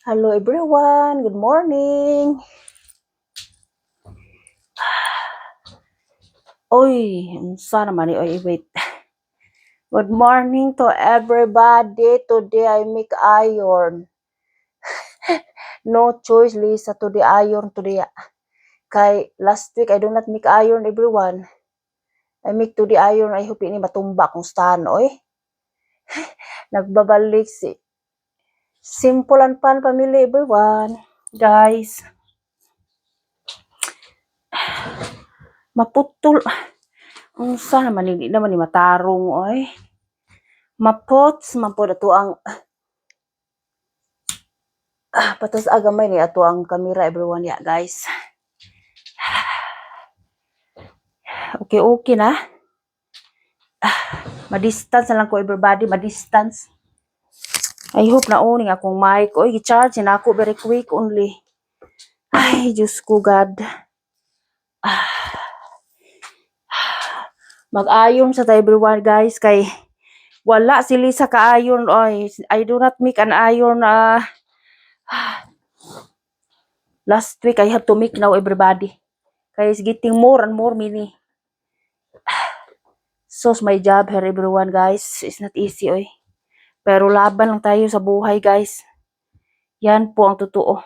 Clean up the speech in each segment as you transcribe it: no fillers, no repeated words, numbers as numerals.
Hello everyone, good morning. Oy, unsa naman ni oy wait. Good morning to everybody. Today I make iron. No choice Lisa to the iron today. Kay last week I do not make iron everyone. I make to the iron. I hope ini matumba kung staan oy. Nagbabalik si Simple and Fun family everyone. Guys, maputol. Unsa naman hindi naman ni matarong oy. Mapots man po dato ang patas agamay ni ato ang camera everyone ya guys. Okay na. Ma-distance na lang ko everybody, ma-distance. I hope na owning akong mic. Oy, gi-charge na ako very quick only. Ay, Diyos ko God. Mag-ayon sa everyone guys kay wala si Lisa ka-ayon. Oy, I do not make an iron last week I have to make now everybody. Kay it's getting more and more mini. So my job here everyone guys. It's not easy oy. Pero laban lang tayo sa buhay guys. Yan po ang totoo.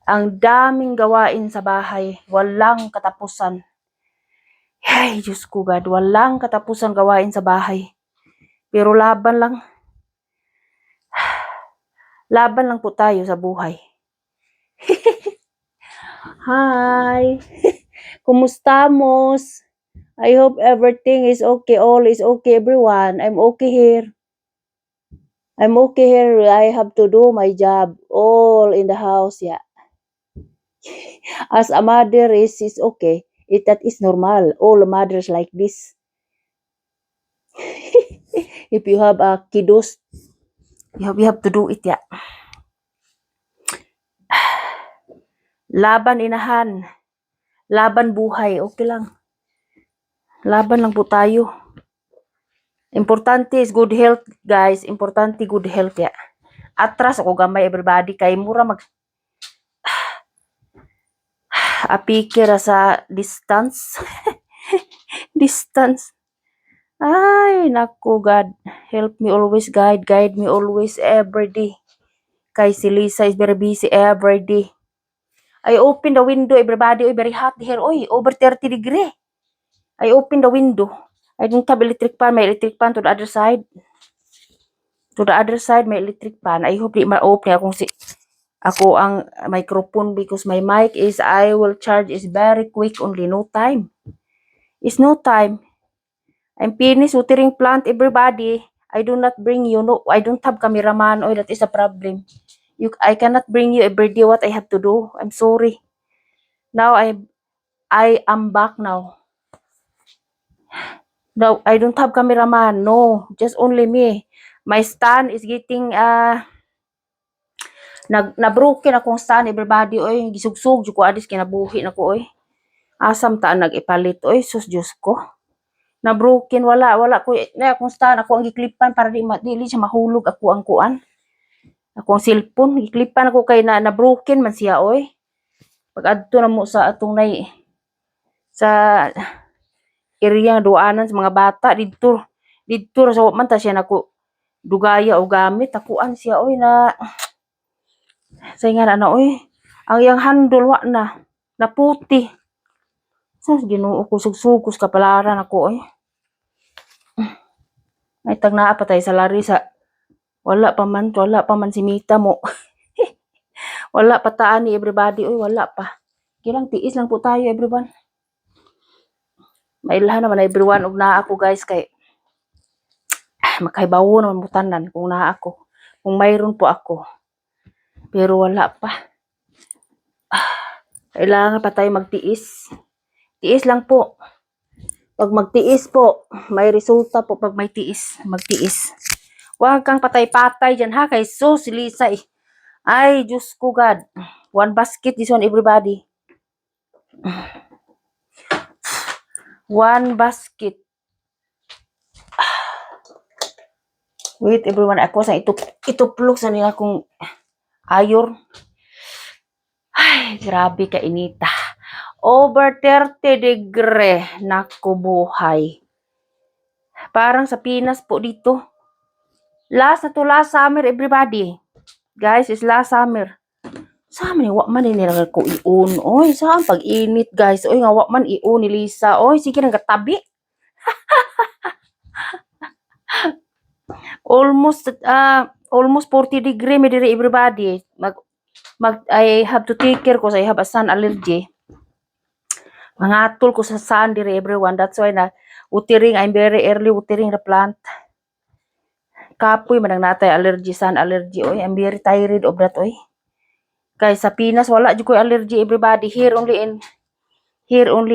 Ang daming gawain sa bahay. Walang katapusan. Ay, Diyos ko God. Walang katapusan gawain sa bahay. Pero laban lang. Laban lang po tayo sa buhay. Hi! Kumustamos? I hope everything is okay. All is okay everyone. I'm okay here. I'm okay here. I have to do my job. All in the house, yeah. As a mother is okay. That is normal. All mothers like this. If you have a kiddos, you have to do it, yeah. Laban inahan. Laban buhay. Okay lang. Laban lang po tayo. Importante is good health, guys. Importante good health, yeah. Atras ako gamay everybody. Kay mura mag apikir sa distance. Distance. Ay, naku God. Help me always, guide me always every day. Kay si Lisa is very busy every day. I open the window, everybody. Oy, very hot here. Oy, over 30 degree. I open the window. I don't have electric pan. May electric pan to the other side. To the other side, may electric pan. I hope di ma-open ako ang microphone because my mic is I will charge is very quick only. No time. It's no time. I'm finished watering plant everybody. I do not bring you. No, I don't have cameraman. Oh, that is a problem. I cannot bring you every day what I have to do. I'm sorry. Now I am back now. No, I don't have cameraman. No, just only me. My stand is getting na-broken akong stand everybody oy. Gisugsug jud ko adis kinabuhi na ko oy. Asam ta nag-ipalit oy sus Dios ko. Na-broken wala ko na akong stand ako ang giklipan para dili siya mahulog ako ang kuan. Akong cellphone giklipan ako kay na-broken man siya oy. Pag adto na mo sa atong nay sa area nga duanan sa mga bata didto sa man ta siya nako dugaya o gamit akuan siya oy na saingan ana oy ang iyang handle wa na puti sa Ginoo ko sugsugos kapalaran ako oy ay tag naa pa tay sa lari sa wala pa man si Mita mo wala pa taan ni everybody oy wala pa kilang tiis lang po tayo everyone mailhan naman everyone og naa ako guys kay makahibawo naman butanan kung naa ako kung mayroon po ako pero wala pa kailangan pa tayo magtiis tiis lang po pag magtiis po may resulta po pag may tiis magtiis huwag kang patay-patay dyan ha kay sus Lisa ay Diyos ko God one basket this one everybody one basket wait everyone ako sa ituplok sa nila kung Ayor. Ay, grabe ka inita. Over 30 degree. Naku buhay. Parang sa Pinas po dito. Last summer everybody. Guys, is last summer. Sa man wa man nila ko iun. Oy, saan pag init guys. Oy, nga wa man iun ni Lisa. Oy, sige nang katabi. Almost 40 degree me diri everybody. I have to take care because I have a sun allergy. Mangatol ko sa sun diri everyone. That's why na utering I'm very early utering the plant. Kapoy man ang natay allergy, sun allergy. Oy, I'm very tired of that oy. Kay sa Pinas wala jud koy allergy everybody. Here only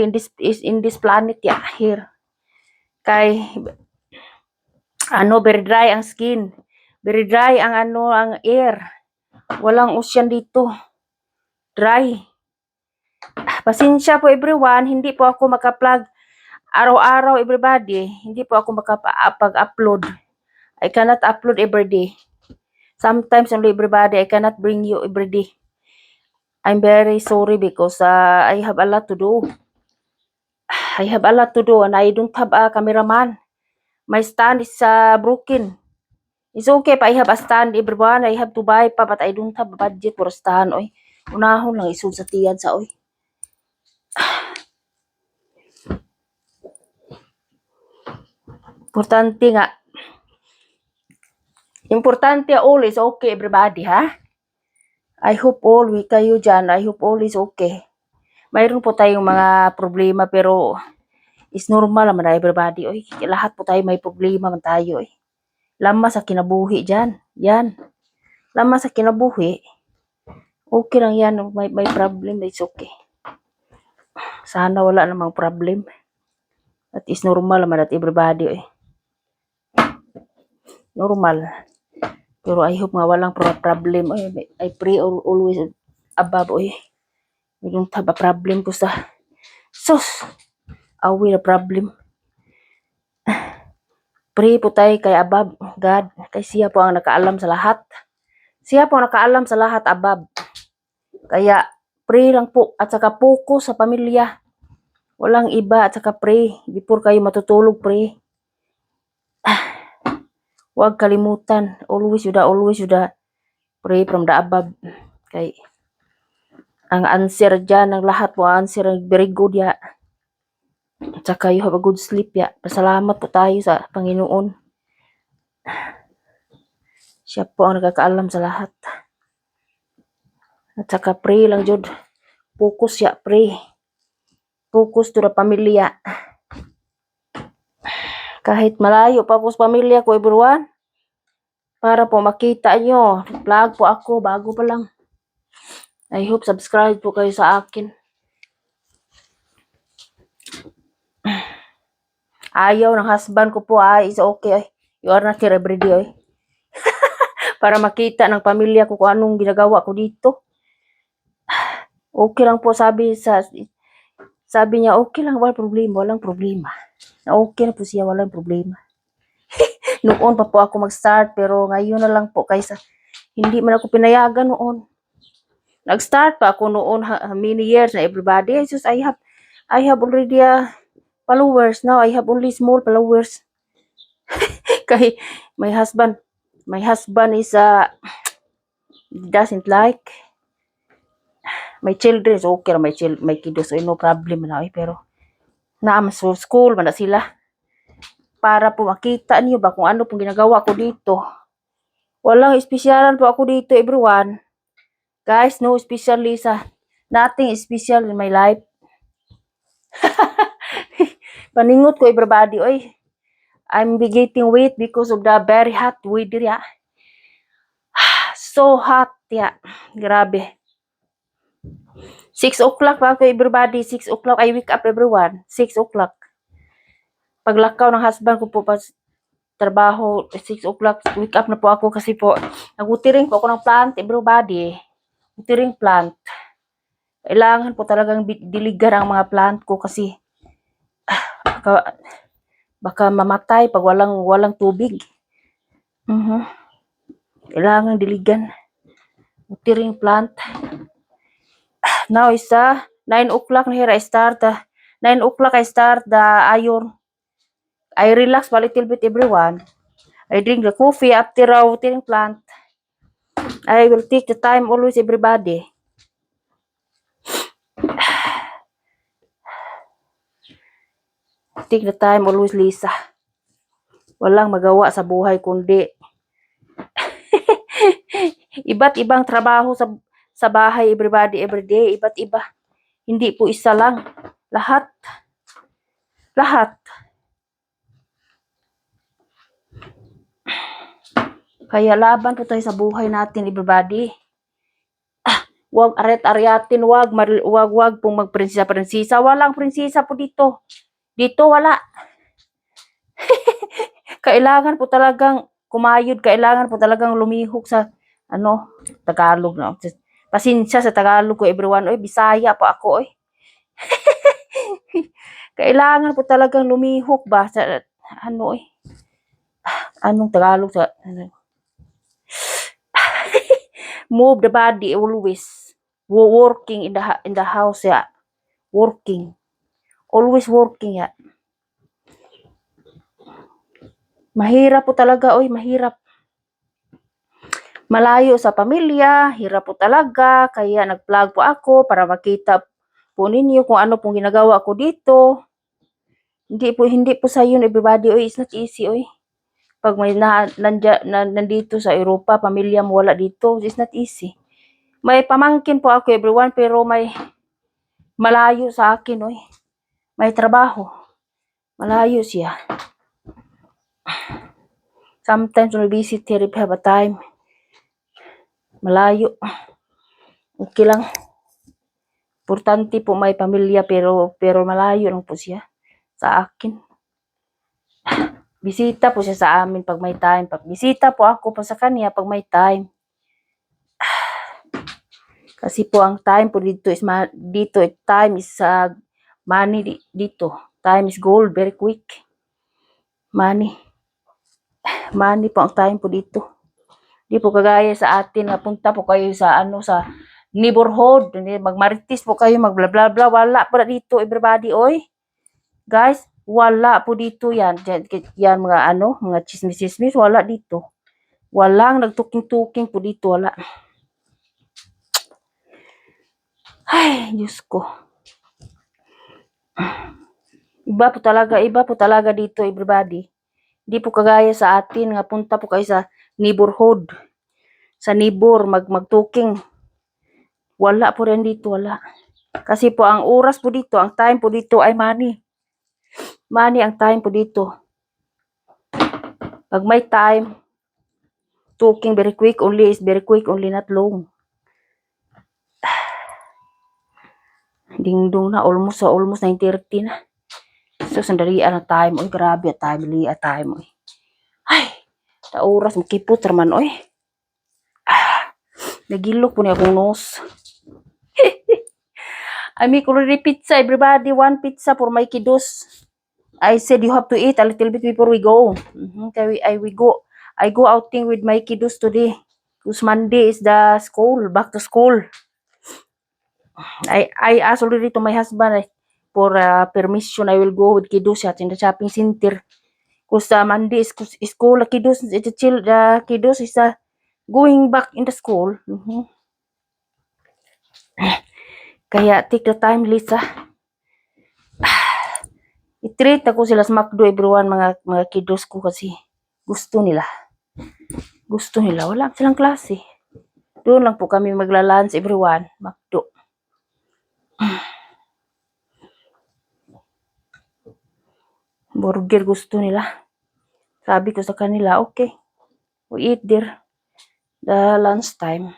in this planet ya. Here. Kay very dry ang skin. Very dry ang ang air. Walang ocean dito. Dry. Pasensya po everyone, hindi po ako maka-plug araw-araw everybody. Hindi po ako makapag-upload. I cannot upload every day. Sometimes only everybody, I cannot bring you every day. I'm very sorry because I have a lot to do. I have a lot to do and I don't have a cameraman. My stand is broken. It's okay pa I have a stand everyone. I have to buy pa but I don't have a budget for a stand. Oy, unahon lang isud sa tiyan sa oy. Importante always okay everybody ha. I hope all kayo dyan. I hope all is okay. Mayroon po tayong mga problema pero is normal naman na everybody. Oy, lahat po tayo may problema man tayo. Oy. Lama sa kinabuhi dyan. Yan. Lama sa kinabuhi. Okay lang yan. May problem. It's okay. Sana wala namang problem. That is normal naman at everybody. Oy. Normal. Pero I hope nga walang problem. Oy, I pray always above. Oy. We don't have a problem ko sa sus. Awi na problem. Pray po tayo kay above God. Kay siya po ang nakaalam sa lahat. Siya po ang nakaalam sa lahat above. Kaya pray lang po at saka focus sa pamilya. Walang iba at saka pray. Before kayo matutulog, pray. Huwag kalimutan. Always you da pray from the above. Kay ang answer dyan, ang lahat po answer very good ya. At saka you have a good sleep ya. Pasalamat po tayo sa Panginoon. Siya po ang nakakaalam sa lahat. At saka pray lang jud. Focus ya, pray. Focus to the pamilya. Kahit malayo pa ako sa pamilya ko everyone. Para po makita nyo. Vlog po ako, bago pa lang. I hope subscribe po kayo sa akin. Ayaw ng husband ko po is okay. You are not here every day. Para makita ng pamilya ko kung anong ginagawa ko dito. Okay lang po sabi niya okay lang, walang problema. Okay na po siya, walang problema. Noon pa po ako mag-start pero ngayon na lang po kaysa hindi man ako pinayagan noon. Nag-start pa ako noon many years na everybody. Just I have already followers now. I have only small followers. Kay my husband is doesn't like. My children is okay na my kiddos, so no problem na pero sa school man na sila. Para po makita niyo ba kung ano pong ginagawa ko dito. Walang espesyal po ako dito everyone. Guys, no special Lisa. Nothing special in my life. Paningot ko everybody. Oy, I'm getting weight because of the very hot weather ya. So hot ya. Grabe. 6 o'clock pa ako everybody. 6 o'clock I wake up everyone. 6 o'clock. Paglakaw ng husband ko po pas trabaho 6 o'clock wake up na po ako kasi po nagutiring po ako ng plant everybody. Utiring plant. Kailangan po talagang diligan ang mga plant ko kasi baka mamatay pag walang tubig. Kailangan diligan. Watering plant. Now is 9 o'clock na here I start. 9 o'clock I start the iron. I relax a little bit everyone. I drink the coffee after watering plant. I will take the time always everybody. Take the time always Lisa. Walang magawa sa buhay kundi iba't ibang trabaho sa bahay everybody everyday, iba't iba. Hindi po isa lang. Lahat. Kaya laban po tayo sa buhay natin everybody. Wag aret-aryatin, wag pong magprinsesa-prinsesa. Walang prinsesa po dito. Dito wala. Kailangan po talagang kumayod, kailangan po talagang lumihok sa Tagalog na. Pasensya sa Tagalog ko everyone. Oy, Bisaya pa ako oy. Kailangan po talagang lumihok ba sa anong Tagalog sa move the body always. Working in the house ya. Working. Always working ya. Mahirap po talaga, oy, mahirap. Malayo sa pamilya, hirap po talaga, kaya nag-vlog po ako para makita po ninyo kung ano pong ginagawa ko dito. Hindi po sa yun everybody, oy, it's not easy, oy. Pag may nandito sa Europa, pamilya mo wala dito, it's not easy. May pamangkin po ako everyone, pero may malayo sa akin, oy. May trabaho. Malayo siya. Sometimes when we visit here, if we have a time, malayo. Okay lang. Importante po may pamilya pero malayo lang po siya sa akin. Bisita po siya sa amin pag may time. Pag bisita po ako pa sa kanya pag may time. Kasi po ang time po dito is time is money dito. Time is gold, very quick. Money po ang time po dito. Di po kagaya sa atin na punta po kayo sa sa neighborhood, magmarites po kayo, magbla bla bla, wala po dito everybody, oy. Guys, wala po dito yan. Yan mga mga chismis, wala dito. Walang nagtuking-tuking po dito, wala. Ay, Diyos ko. Iba po talaga dito everybody. Hindi po kagaya sa atin nga punta po kayo sa neighborhood. Sa neighbor, magtuking. Wala po rin dito, wala. Kasi po ang oras po dito, ang time po dito ay money. Money ang time po dito. Pag may time, talking very quick only is very quick only, not long. Dingdong na, almost 9:30 na. So, sandalian ang time. Oy, grabe at time. Oy. Ay, ta oras, makipot raman, oy. Nagilok po niya akong nose. I make already pizza, everybody. 1 pizza for my kiddos. I said you have to eat a little bit before we go. Okay, I go outing with my kiddos today. Because Monday is the school, back to school. I asked already to my husband for permission. I will go with kiddos at in the shopping center. Because Monday is school, kiddos, the kiddos is going back in the school. Kaya take the time, Lisa. I-treat ako sila sa McDo everyone, mga kiddos ko kasi gusto nila. Wala silang klase. Doon lang po kami magla-lunch everyone, McDo. Burger gusto nila. Sabi ko sa kanila, okay, we eat there the lunch time.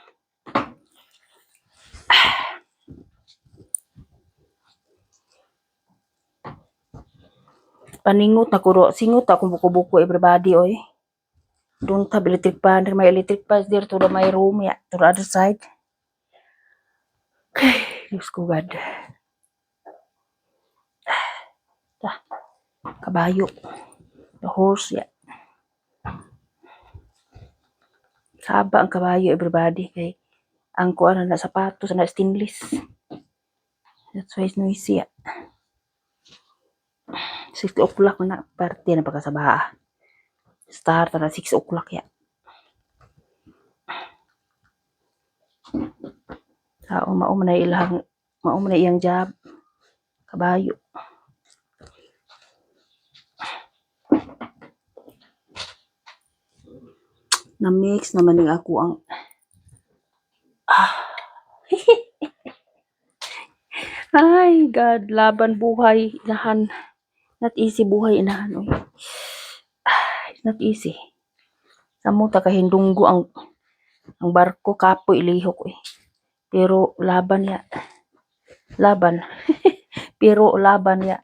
Paningot na kuro, singot akong buko-buko everybody, oy. Don't have electric pan. My electric pan is there to my room, yeah, to the other side. Diyos ko, God. Kabayo. The horse, yeah. Saba ang kabayo, everybody. Okay. ang kuan na sapatos na stainless. That's why it's noisy. 6 o'clock na parte na pagkasabaha. Start na 6 o'clock ya. Sao mao man iyang job. Kabayo. Na-mix naman ning ako ang Ay, God, laban buhay, inahan. Not easy buhay, inahan. Oy. It's not easy. Samo ta kahindunggo ang barko kapo ilihok. Pero laban ya. Laban. Pero laban ya.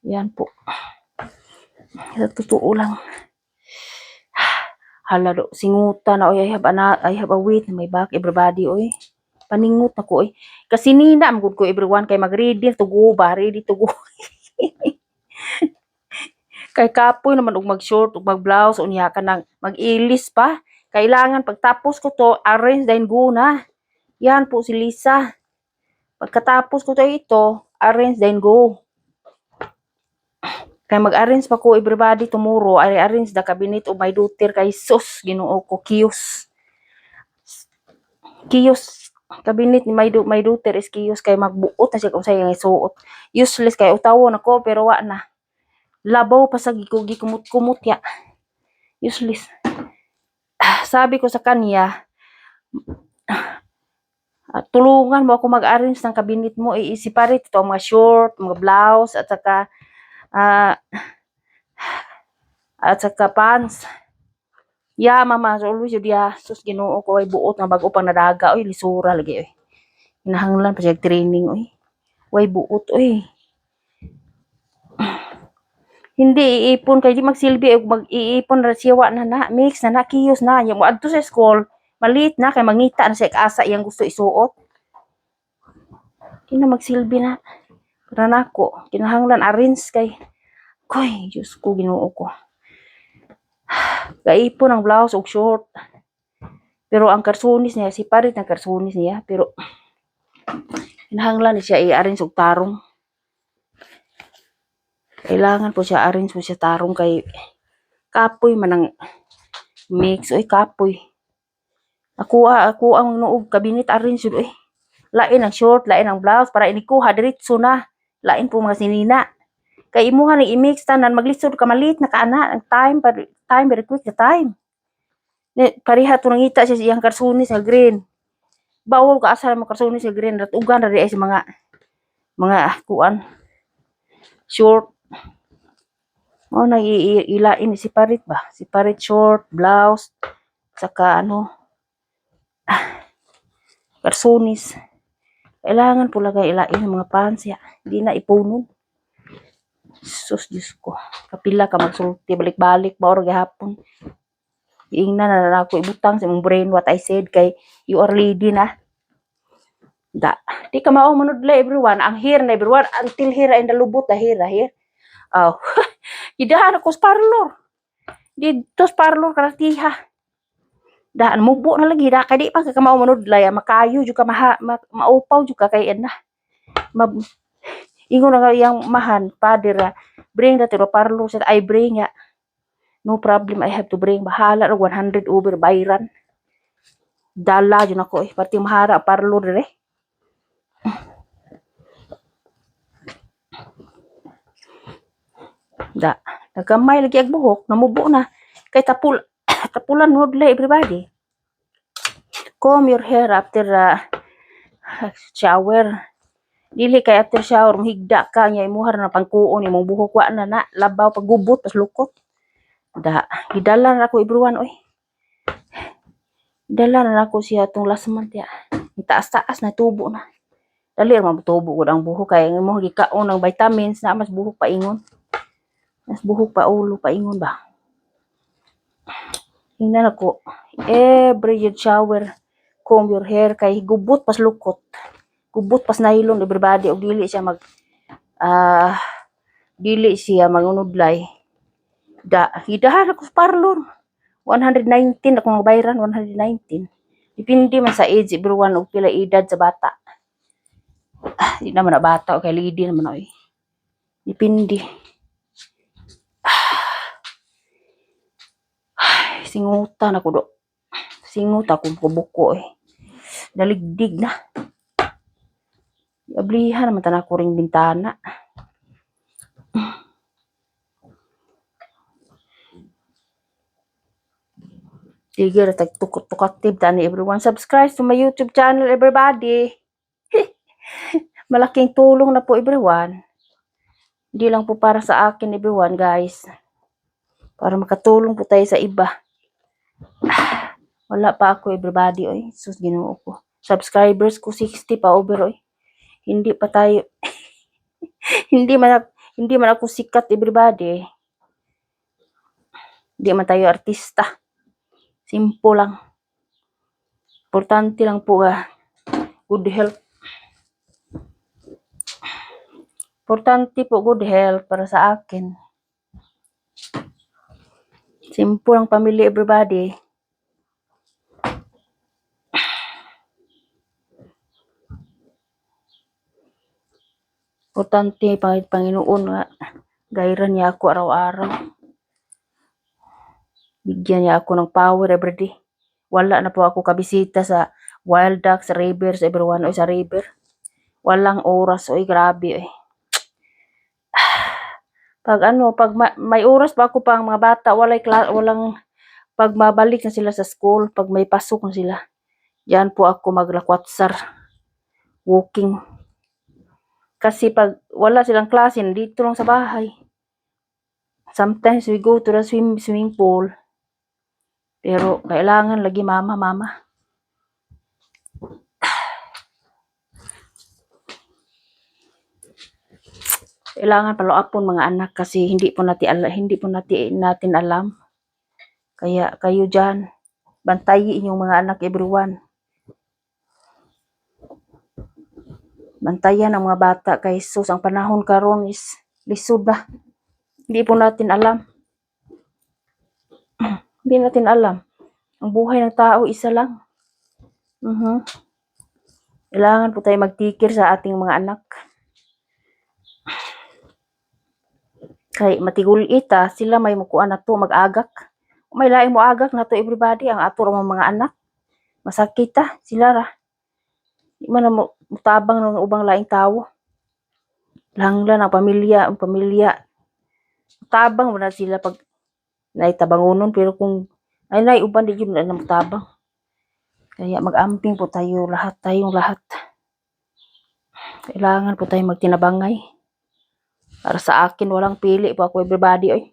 Yan po. Sa totoo lang. Hala do, singutan na, oy, I have a weight na may back, everybody, oy. Paningut na ko, oy. Kasi nina, magod ko everyone, kay mag-ready to go ba, ready to go. Kay kapoy naman, ug mag-short, ug mag-blouse, unya ka nang mag-ilis pa. Kailangan, pagtapos ko to, arrange then go na. Yan po si Lisa. Pagkatapos ko to ito, arrange then go. Kay mag-arrange pa ko everybody tomorrow. I arrange the cabinet of my daughter kay sus. Ginoo ko, kiyos. Kiyos. Cabinet ni my daughter is kiyos kay magbuot na siya kung sa'yo isuot. Useless kay utawon ako pero wa na. Labaw pa sa gikumot-kumot ya. Useless. Sabi ko sa kanya, tulungan mo ako mag-arrange ng cabinet mo. I-separate ito mga short, mga blouse, at saka pants. Ya, mama, so always yun ya. Sus, ginoo ko, ay buot nga bago pang nadaga. Oy, lisura lagi, oy. Hinahanglan pa siya training, oy. Way buot, oy. Hindi iipon kay di magsilbi, mag-iipon ra siya wa na mix na kiyos na. Yung adto sa school, maliit na kay mangita na siya asa iyang gusto isuot. Di na magsilbi na. Para nako, kinahanglan arrange kay. Koy, Diyos ko, ginoo ko. Gaipon ang blouse ug short. Pero ang karsunis niya, separate ng karsunis niya. Pero, kinahanglan siya i-arrange og tarong. Kailangan po siya arrange po siya tarong kay kapoy man ang mix. Oy, kapoy. Ako ang nuog cabinet arrange yun. Oy. Lain ang short, lain ang blouse. Para inikuha, diretso na. Lain po mga sinina. Kay imuha ng i-mix tanan, maglisod ka malit na kaana. Ang time, very quick the time. Pariha to nangita siya siyang karsunis sa green. Bawal ka asal mo karsunis sa green. Ratugan na rin sa mga kuan. Short. O, ilain, separate ba? Separate short, blouse, saka karsunis. Kailangan po lagay ilain ng mga pants ya. Hindi na ipunon. Sus, Diyos ko. Kapila ka magsulti, balik-balik ba or gahapon. Iingnan na ako ibutang sa mong brain what I said kay you are lady na. Di ka mao manudla everyone. Ang here na everyone until here in the lubot na here. Oh. Idahan ako sa parlor. Dito sa parlor karatiha. Daan mubo na lagi da kay di pa ka mao manudla ya makayo jud ka maupaw jud ka kay na. Ingon na yang mahan padera bring that to the parlor said I bring ya. No problem, I have to bring. Bahala ro 100 over bayran. Dala jud ako pati mahara parlor dire. Nagamay lagi ag buhok, namubo na. Kay tapulan nudla everybody. Comb your hair after shower. Dili kay after shower mahigda ka nya imuhar na pangkuon imong buhok wa na labaw paggubot pas lukot. Gidala na ako everyone oy. Dala na ako siya tong last month ya. Itaas-taas na tubo na. Dali ra tubo gud ang buhok kay imong gikaon ng vitamins na mas buhok pa ingon. Mas buhok pa ulo pa ingon ba. Hingnan ako every shower comb your hair kay gubot pas lukot. Gubot pas nylon everybody og dili siya mangunudlay. Hidahan ako sa parlor. 119 akong bayran 119. Depende man sa age, everyone, o pila edad sa bata. Di naman na bata, o kay lady naman, oy. Depende. Singutan ako do. Singut ako buko eh. Daligdig na. Ablihan naman tanah ko ring bintana. Sige, tagtukot-tukatib tani everyone. Subscribe to my YouTube channel, everybody. Malaking tulong na po, everyone. Hindi lang po para sa akin, everyone, guys. Para makatulong po tayo sa iba. Wala pa ako, everybody, oy. Sus, Ginoo ko. Subscribers ko 60 pa over, oy. Hindi pa tayo hindi man ako sikat, everybody. Hindi man tayo artista. Simple lang. Importante lang po good health. Importante po good health para sa akin. Simple lang pamilya, everybody. Importante Panginoon nga gayran niya ako araw-araw. Bigyan niya ako ng power everyday. Wala na po ako kabisita sa wild ducks, rivers, everyone, o sa river. Walang oras, oy, grabe, oy. Pag may oras pa ako pang mga bata, walang pag mabalik na sila sa school, pag may pasok na sila, diyan po ako maglakwat-sar, walking. Kasi pag wala silang klase, dito lang sa bahay. Sometimes we go to the swimming pool. Pero kailangan lagi mama. Kailangan paluapon mga anak kasi hindi po natin alam. Kaya kayo diyan, bantayin yung mga anak, everyone. Bantayan ang mga bata kay sus, ang panahon karon is lisod na. Hindi po natin alam. Hindi natin alam. Ang buhay ng tao isa lang. Kailangan po tayo magtikir sa ating mga anak. Kay matigulit sila may mukuan na to mag-agak. May laing mo agak na to, everybody, ang ato mga anak. Masakit sila ra. Di man na mutabang ng ubang laing tao. Langlan ang pamilya. Mutabang mo na sila pag naitabangunon, pero kung ay uban di yun na mutabang. Kaya mag-amping po tayo tayong lahat. Kailangan po tayong magtinabangay. Para sa akin, walang pili po ako, everybody, oy.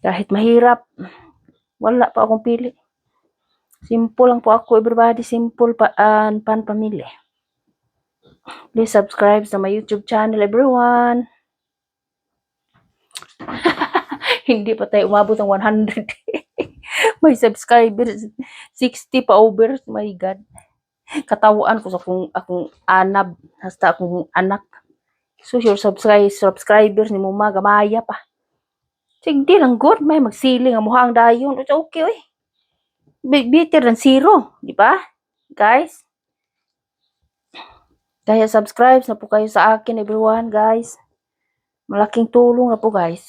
Kahit mahirap, wala pa akong pili. Simple lang po ako, everybody. Simple pamilya. Please subscribe sa my YouTube channel, everyone. Hindi pa tayo umabot ng 100. May subscribers 60 pa over. My God. Katawaan ko sa akong anab, hasta akong anak. So your subscribers ni mo gamaya pa. Sige lang good, may magsiling ang muhang dayon. It's okay, oy. Better than zero, di ba? Guys. Kaya subscribe na po kayo sa akin, everyone, guys. Malaking tulong na po, guys.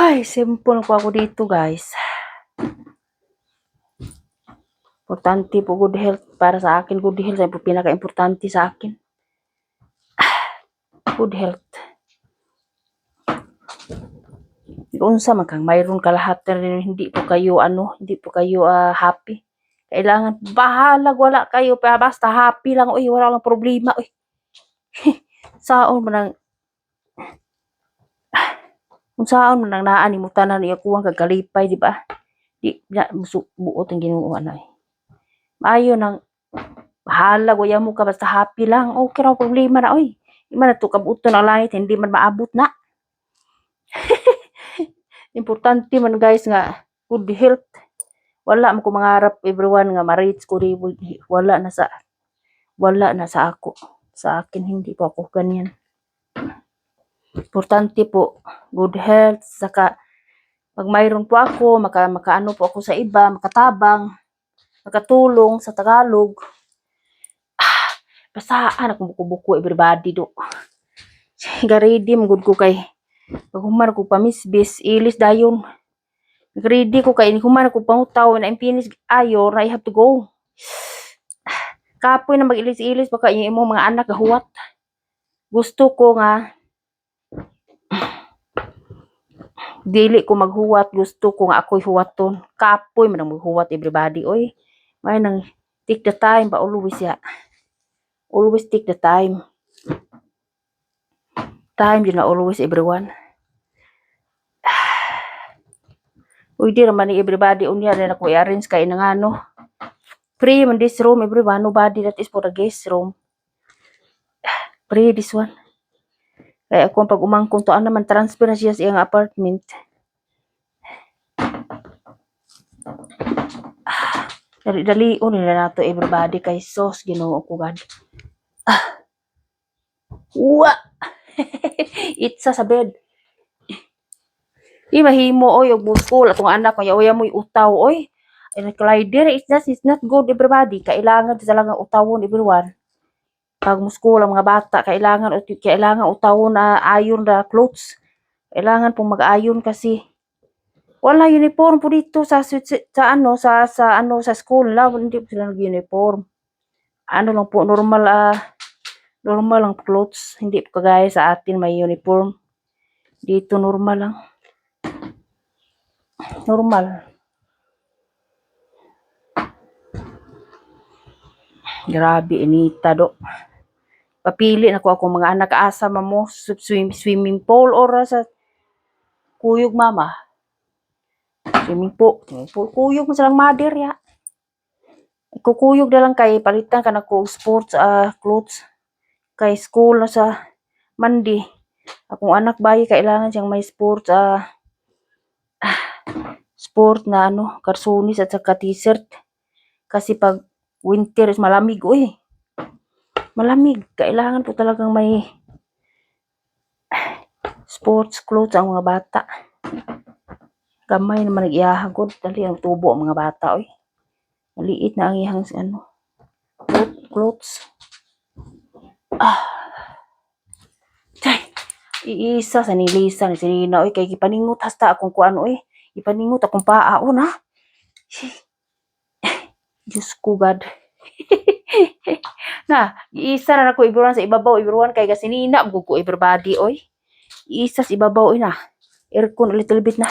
Ay, simple po ako dito, guys. Importante po good health para sa akin. Good health ay po pinaka-importante sa akin. Good health. Unsa man kang mayroon ka lahat pero hindi po kayo happy. Kailangan bahalag wala kayo basta happy lang, oy, wala lang problema, oy. Saon man ang kung saan man ang naan mo tanan iya kuwang kagkalipay, di ba? Di na buot ang Ginoo na. Maayo nang bahala goya mo ka basta happy lang. Okay ra problema na, oy. Di man to kabuton ang langit hindi man maabot na. Importante man, guys, nga good health. Wala man ko mangarap everyone nga ma-reach ko di wala na sa ako. Sa akin hindi po ako ganyan. Importante po good health saka pag mayroon po ako makaano po ako sa iba, makatabang, makatulong sa Tagalog. Basaan akong buko-buko everybody do. Ready mo gud ko kay pag human ko pamisbis ilis dayon. Ready ko kay human ko pangutaw na impinis ayo I have to go. Kapoy na mag-ilis-ilis baka yung imong mga anak gahuwat. Gusto ko nga dili ko maghuwat, gusto ko nga ako'y huwaton. Kapoy man ang maghuwat everybody oy. May nang take the time pa always ya. Always take the time. Time yun na always everyone. Uy di naman ni everybody unya na ako i-arrange kay nang ano. Free man this room everyone, nobody that is for the guest room. Free this one. Kaya ako pag umangkong to naman transfer na siya sa iyang apartment. Dali nila nato everybody kay sos Ginoo ko God. Uwa. Itsa sa bed. Mahimo oy og school atong anak kaya oya mo'y utaw oy. Ay collider it's not good everybody. Kailangan sa lang utawon everyone. Pag mo school ang mga bata kailangan utawon na ayon na clothes. Kailangan pong mag-ayon kasi wala uniform po dito sa school la hindi po sila nag-uniform. Ano lang po normal lang clothes, hindi po kagaya sa atin may uniform. Dito normal lang. Normal. Grabe inita do. Papili na ko akong mga anak asa mo swimming pool or sa kuyog mama. Swimming pool kuyog mo silang mother ya. Kukuyog na lang kay palitan ka na ko sports clothes kay school na sa Monday. Akong anak bayi kailangan siyang may sports sport na karsunis at saka t-shirt. Kasi pag winter is malamig oy. Malamig. Kailangan po talagang may sports clothes ang mga bata. Gamay naman nag-iahagod. Dali ang tubo ang mga bata oy. Maliit na ang iyang clothes. Iisa sa nilisa ni sinina oy kay gipaningot hasta akong kuan oy. Ipaningot akong paaon ha. Diyos ko God. Na, iisa na ako everyone sa ibabaw everyone kay gasinina mo ko everybody oy. Iisa sa ibabaw oy na. Aircon a little bit na.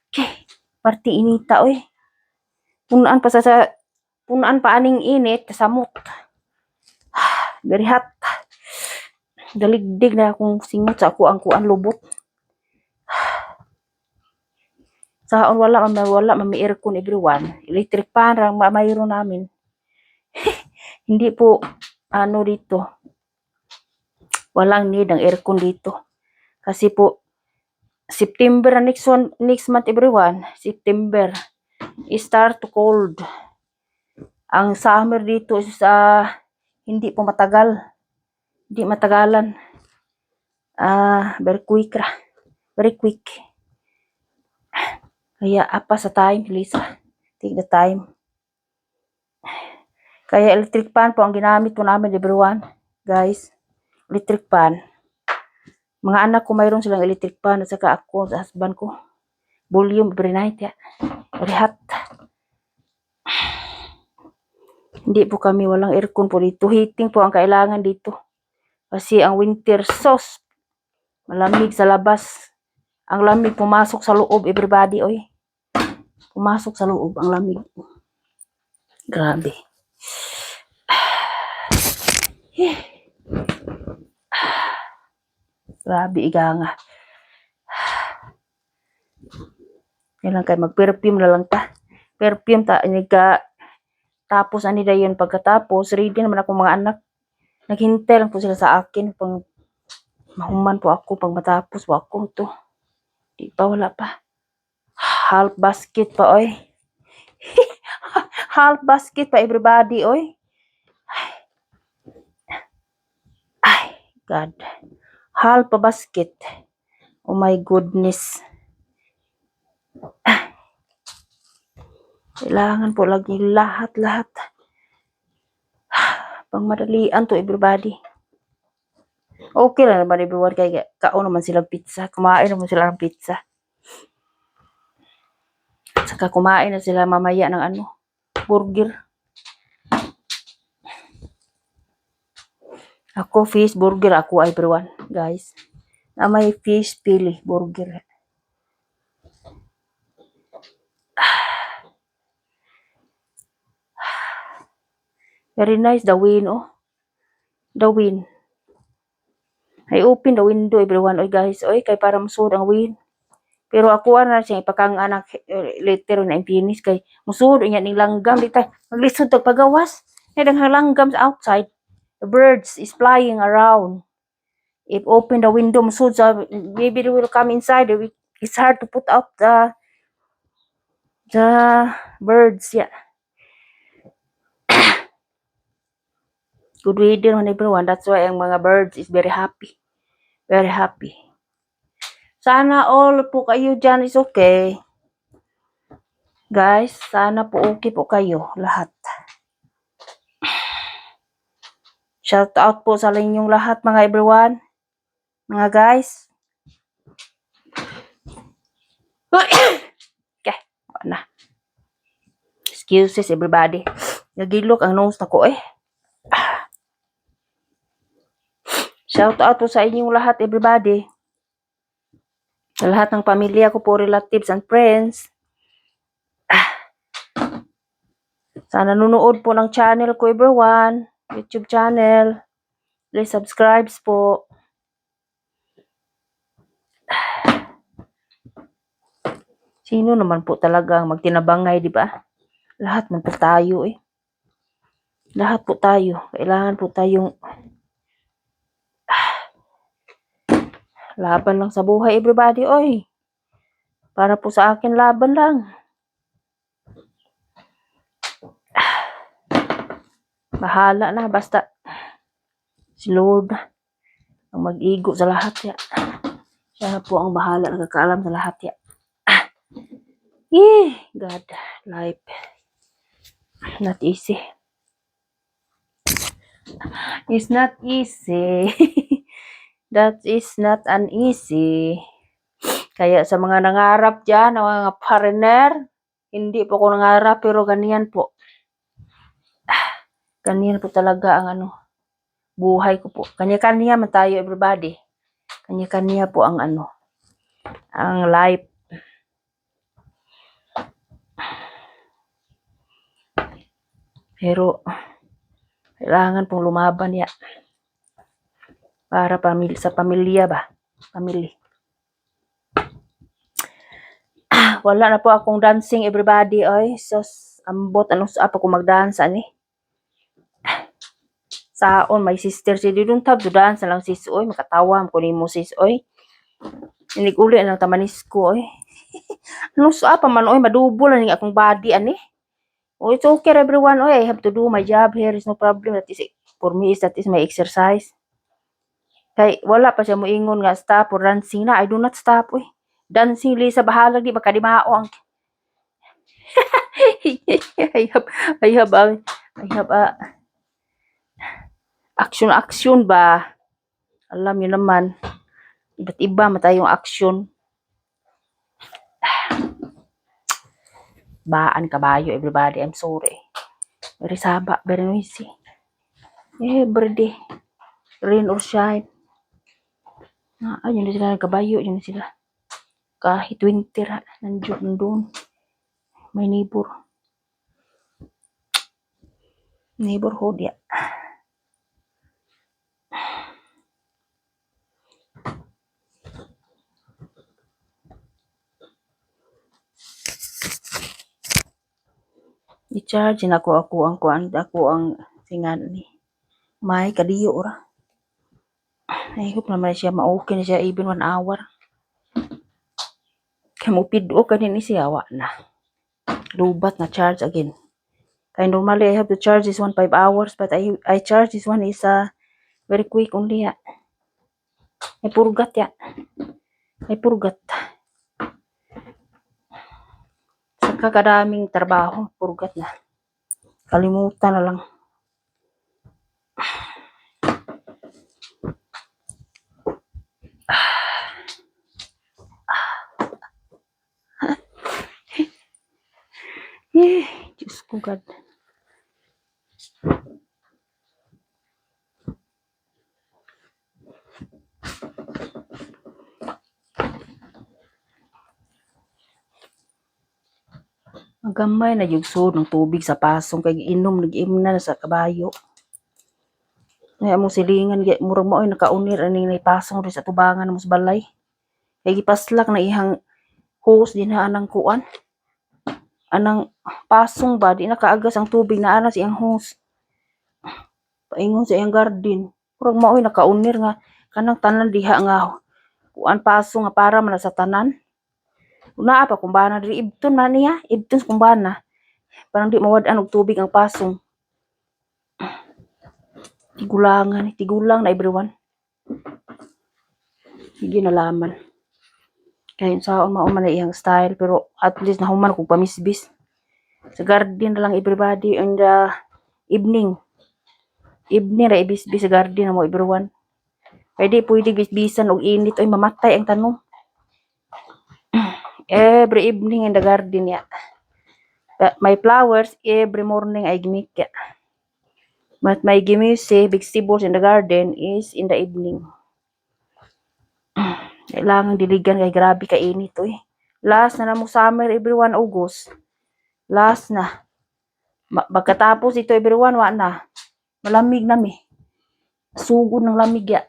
Okay. Party inita oy. Punaan pa aning init samot. Very hot. Daligdig na akong singot sa ako ang kuan lubot. Saon wala may aircon everyone. Electric fan lang mayroon namin. Hindi po dito. Walang need ang aircon dito. Kasi po September next month everyone. September start to cold. Ang summer dito is hindi po matagal. Hindi matagalan. Very quick. Kaya apa sa time, Lisa. Take the time. Kaya electric fan po ang ginamit po namin everyone. Guys, electric fan. Mga anak ko mayroon silang electric fan at saka ako sa husband ko. Volume every night ya. Very hot. Hindi po kami walang aircon po dito. Heating po ang kailangan dito. Kasi ang winter sauce malamig sa labas. Ang lamig pumasok sa loob everybody oy. Pumasok sa loob ang lamig. Grabe. Grabe iganga. Yan lang kay mag-perfume na lang ta. Perfume ta tapos ani dayon pagkatapos ready naman ako mga anak. Naghintay lang po sila sa akin pang mahuman po ako pag matapos po ako to. Di pa wala pa. Half basket pa, oy. Half basket pa, everybody, oy. Ay, God. Half pa basket. Oh my goodness. Kailangan po lagi lahat-lahat. Pangmadalian to, everybody. Okay lang naman, everyone. Kaya kaon naman silang pizza. Kumain naman sila ng pizza. Saka kumain na sila mamaya ng burger. Ako, fish burger. Ako, everyone, guys. Na may fish pili burger. Very nice, the wind, oh. The wind. I open the window, everyone. Oy, guys. Oy, kay para musud ang wind. Pero ako na siya ipakang anak later na finish kay musud niya ning langgam di tay maglisod tag pagawas. Nedang langgam outside. The birds is flying around. If open the window, musud sa maybe they will come inside. It's hard to put out the birds. Yeah. Good weather on everyone. That's why ang mga birds is very happy. Very happy. Sana all po kayo dyan is okay. Guys, sana po okay po kayo lahat. Shout out po sa inyong lahat mga everyone. Mga guys. Okay, na. Excuses everybody. Nagilok ang nose na ko eh. Shout out po sa inyong lahat everybody. Sa lahat ng pamilya ko po, relatives and friends. Sana nunood po ng channel ko everyone. YouTube channel. Please subscribe po. Sino naman po talagang magtinabangay, di ba? Lahat man po tayo eh. Lahat po tayo. Kailangan po tayong laban lang sa buhay everybody, oy. Para po sa akin laban lang. Bahala na basta si Lord ang mag-igo sa lahat ya. Siya po ang bahala, nagkakaalam sa lahat ya. God, life not easy. It's not easy. That is not an easy. Kaya sa mga nangarap dyan, mga foreigner, hindi po ako nangarap pero ganyan po. Ganyan po talaga ang buhay ko po. Kanya-kanya man tayo everybody. Kanya-kanya po ang ang life. Pero kailangan pong lumaban ya. Para sa pamilya ba? Family. Wala na po akong dancing everybody oy. So ambot sa ako mag-dance ani. Saon my sister si don't have to dance lang sis oy, makatawa ko nimo sis oy. Inig uli ang tamanis ko oy. Sa pa man oy, madubol ning akong body ani. Oh, it's okay everyone oy, I have to do my job here, is no problem. That is for me, that is my exercise. Kay wala pa siya moingon nga stop or dancing na. I do not stop oy. Dancing li sa bahalag di makadimao ang I have action ba? Alam niyo naman. Iba't iba matayong action. Baan kabayo everybody. I'm sorry. Very saba, very noisy. Every day. Rain or shine. Yun na sila ng kabayo. Yun na sila. Kahit winter, nandun. May neighborhood ya. I-charge na ako ang singan ni. May kadiyo ora. I hope naman siya ma-okay na siya even 1 hour. Kamupid o kanin siya wa na. Lubat na charge again. Kaya normally I have to charge this one 5 hours but I charge this one is very quick only ya. May purgat ya. May purgat. Sa kakadaming trabaho, purgat na. Kalimutan na lang. Diyos ko God. Ang gamay na yung sud ng tubig sa pasong kay inom nag-inom na sa kabayo. Kaya mo silingan murag mo ay nakaunir ani nay pasong rin sa tubangan mo sa balay. Kay gipaslak na ihang hose din ha anang kuan. Anang pasong ba di nakaagas ang tubig na ana siyang hose. Paingon sa iyang garden. Murag mo ay nakaunir nga kanang tanan diha nga kuan pasong nga para man sa tanan. Una pa kumbana diri ibton man niya, ibton sa kumbana. Parang di mawad-an og tubig ang pasong. Tigulang na everyone. Hindi nalaman. Kaya saon mao man iyang style pero at least nahuman kog pamisbis. Sa garden na lang everybody in the evening. Evening ra ibisbis sa garden mo everyone. Kaya di pwede bisbisan og init oy mamatay ang tanom. Every evening in the garden ya. My flowers every morning I make ya. But my gimuse, vegetables in the garden is in the evening. Kailangan diligan kay grabe ka init oy. Last na mo summer everyone August. Last na. Pagkatapos ito everyone wa na. Malamig na mi. Sugod ng lamig ya.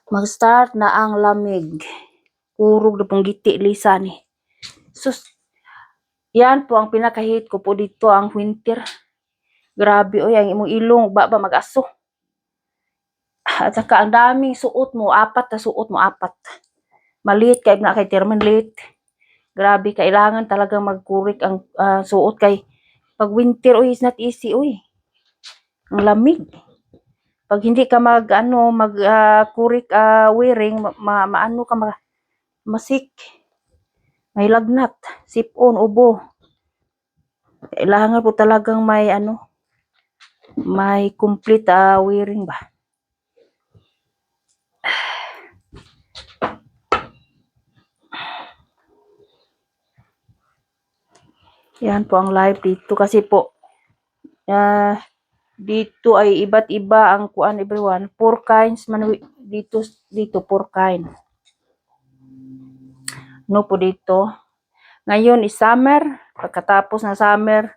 Mag-start na ang lamig. Urog na pong giti lisa ni. Sus. Yan po ang pinaka-hate ko po dito ang winter. Grabe oy ang imong ilong ba mag-aso. At saka ang daming suot mo, apat. Maliit kay na kay termin late. Grabe kailangan talagang magkurik ang suot kay pag winter oy is not easy oy. Ang lamig. Pag hindi ka kurik wearing maano ka masik. May lagnat, sipon, ubo. Kailangan po talagang may may complete wearing ba. Yan po ang live dito kasi po dito ay iba't iba ang kuan everyone. 4 kinds man dito 4 kind. No po dito. Ngayon is summer, pagkatapos ng summer,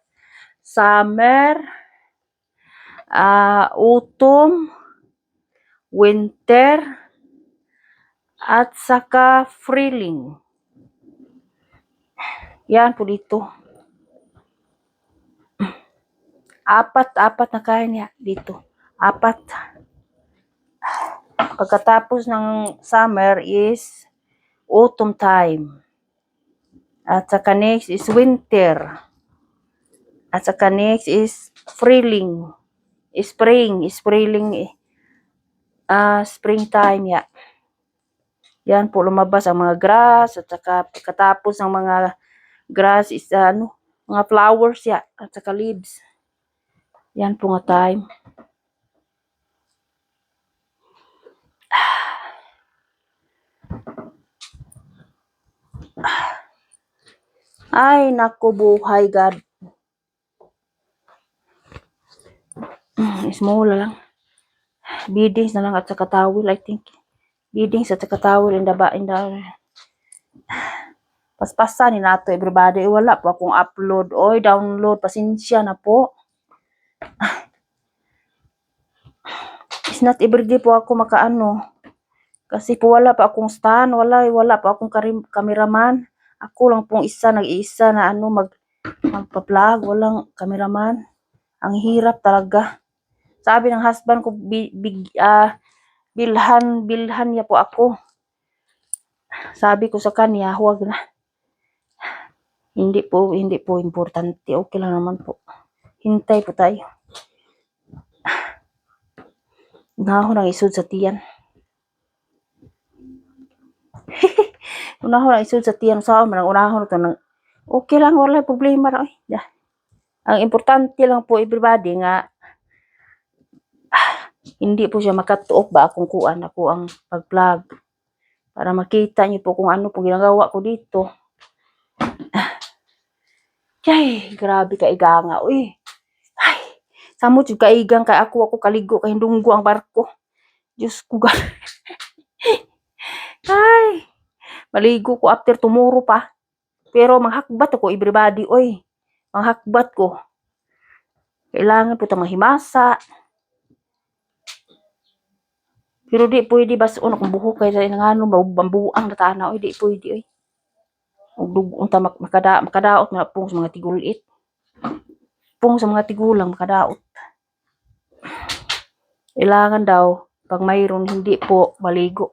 autumn, winter, at saka freeling. Yan po dito. Apat na kanya dito. 4. Pagkatapos ng summer is autumn time. At saka next is winter. At saka next is freeling. Springtime ya. Yan po lumabas ang mga grass at saka pagkatapos ng mga grass is mga flowers ya at saka leaves. Yan po nga time. Ay, naku buhay God. Small lang. Beadings na lang at saka towel, I think. Beadings at saka towel in the paspasan ni nato everybody. Wala po akong upload. Oy, download. Pasensya na po. It's not everyday po ako makaano. Kasi po wala pa akong stand. Wala pa akong cameraman. Ako lang pong nag-iisa na magpa-vlog. Walang cameraman. Ang hirap talaga. Sabi ng husband ko, bilhan niya po ako. Sabi ko sa kanya, huwag na. Hindi po importante. Okay lang naman po. Hintay po tayo. Unahon ang isod sa tiyan. Unahon ang isod sa tiyan. Sa amin, unahon ito ng okay lang, wala problema ra. Ang importante lang po everybody nga hindi po siya makatuok ba akong kuan ako ang pag-vlog. Para makita niyo po kung ano po ginagawa ko dito. Ay, grabe ka iganga. Uy. Ay, samot yung kaigang kay ako kaligo kay hindunggo ang barko. Diyos ko gan. Ay, maligo ko after tomorrow pa. Pero manghakbat ako everybody. Uy, manghakbat ko. Kailangan po itong mahimasa. Pero di pwede bas uno kung buhok kay sa inangano bambuang na tanaw. Di pwede. Uy. Ug ta makadaot na pong sa mga tigulit. Pong sa mga tigulang makadaot. Kailangan daw pag mayroon hindi po maligo.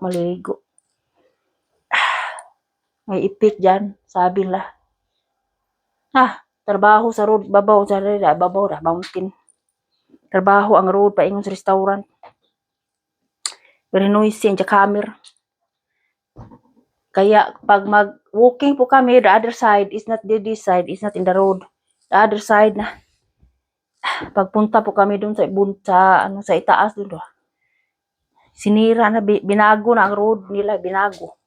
May ipit dyan, sabi nila. Trabaho sa road, babaw ra, mountain. Trabaho ang road, paingon sa restaurant. Very noisy ang camera. Kaya pag mag-walking po kami, the other side is not this side, is not in the road. The other side na. Pagpunta po kami dun sa itaas dun. Sinira na, binago na ang road nila, binago.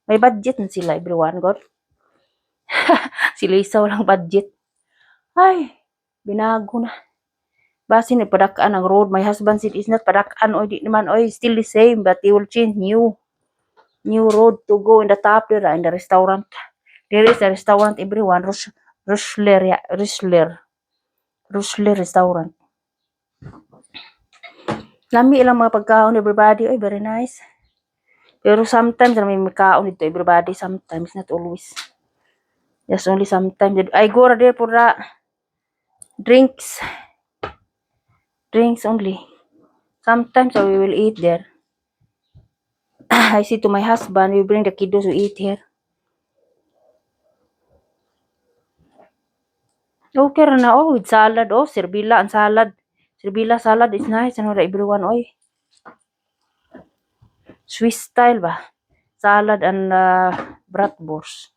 May budget na sila, everyone, God. Sila isa walang budget. Ay, binago na. Basin padakaan ang road. My husband said, it's not padakaan. Oy, di naman, oy, still the same, but they will change new road to go in the top there, in the restaurant. There is a restaurant, everyone. Rushler restaurant. Lami ilang mga pagkaon, everybody. Oy, very nice. Pero sometimes, may kaon dito, everybody. Sometimes, not always. Just only sometimes. I go there for the drinks only. Sometimes we will eat there. I say to my husband, we bring the kiddos to eat here. Okay na, with salad, serbila and salad. Serbila salad is nice, everyone, Swiss style ba? Salad and bratwurst.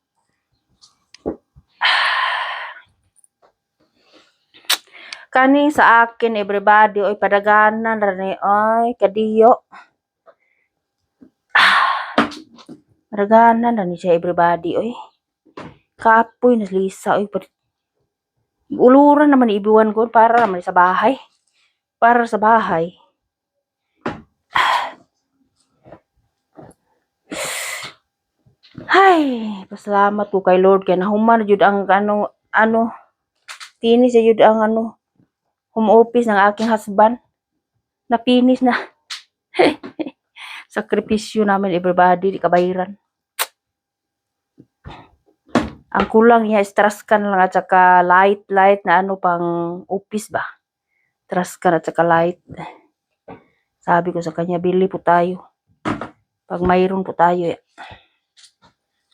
Kani sa akin, everybody, padaganan ra ni, kadiyo. Padaganan ra ni siya, everybody, Kapoy na lisa, uluran naman ibiwan ko para naman sa bahay. Para sa bahay. Ay, pasalamat ko kay Lord kay nahuman jud ang finish jud ang home office ng aking husband. Na-finish na. Sakripisyo namin everybody, di kabayaran. Ang kulang niya stress kan lang at saka light na pang office ba. Stress kan at saka light. Sabi ko sa kanya, bili po tayo. Pag mayroon po tayo.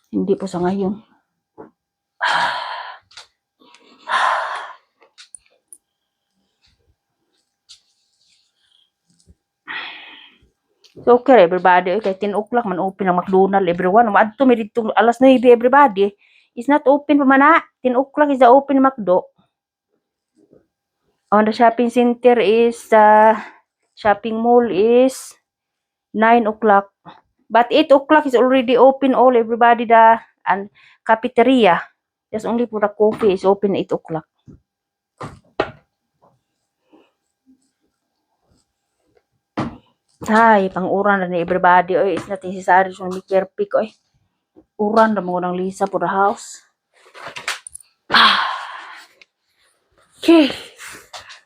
Hindi po sa ngayon. So, okay, everybody. Kay 10 o'clock man open ang McDonald's, everyone. Maadto may dito alas 9, everybody. It's not open pa man na. 10 o'clock is the open McDo. On the shopping center is, shopping mall is 9 o'clock. But 8 o'clock is already open all, everybody, and cafeteria. Just only for the coffee is open 8 o'clock. Ay, pang-uran na ni everybody. It's not necessary so make care pick. Uran na mo ng Lisa for the house. Okay.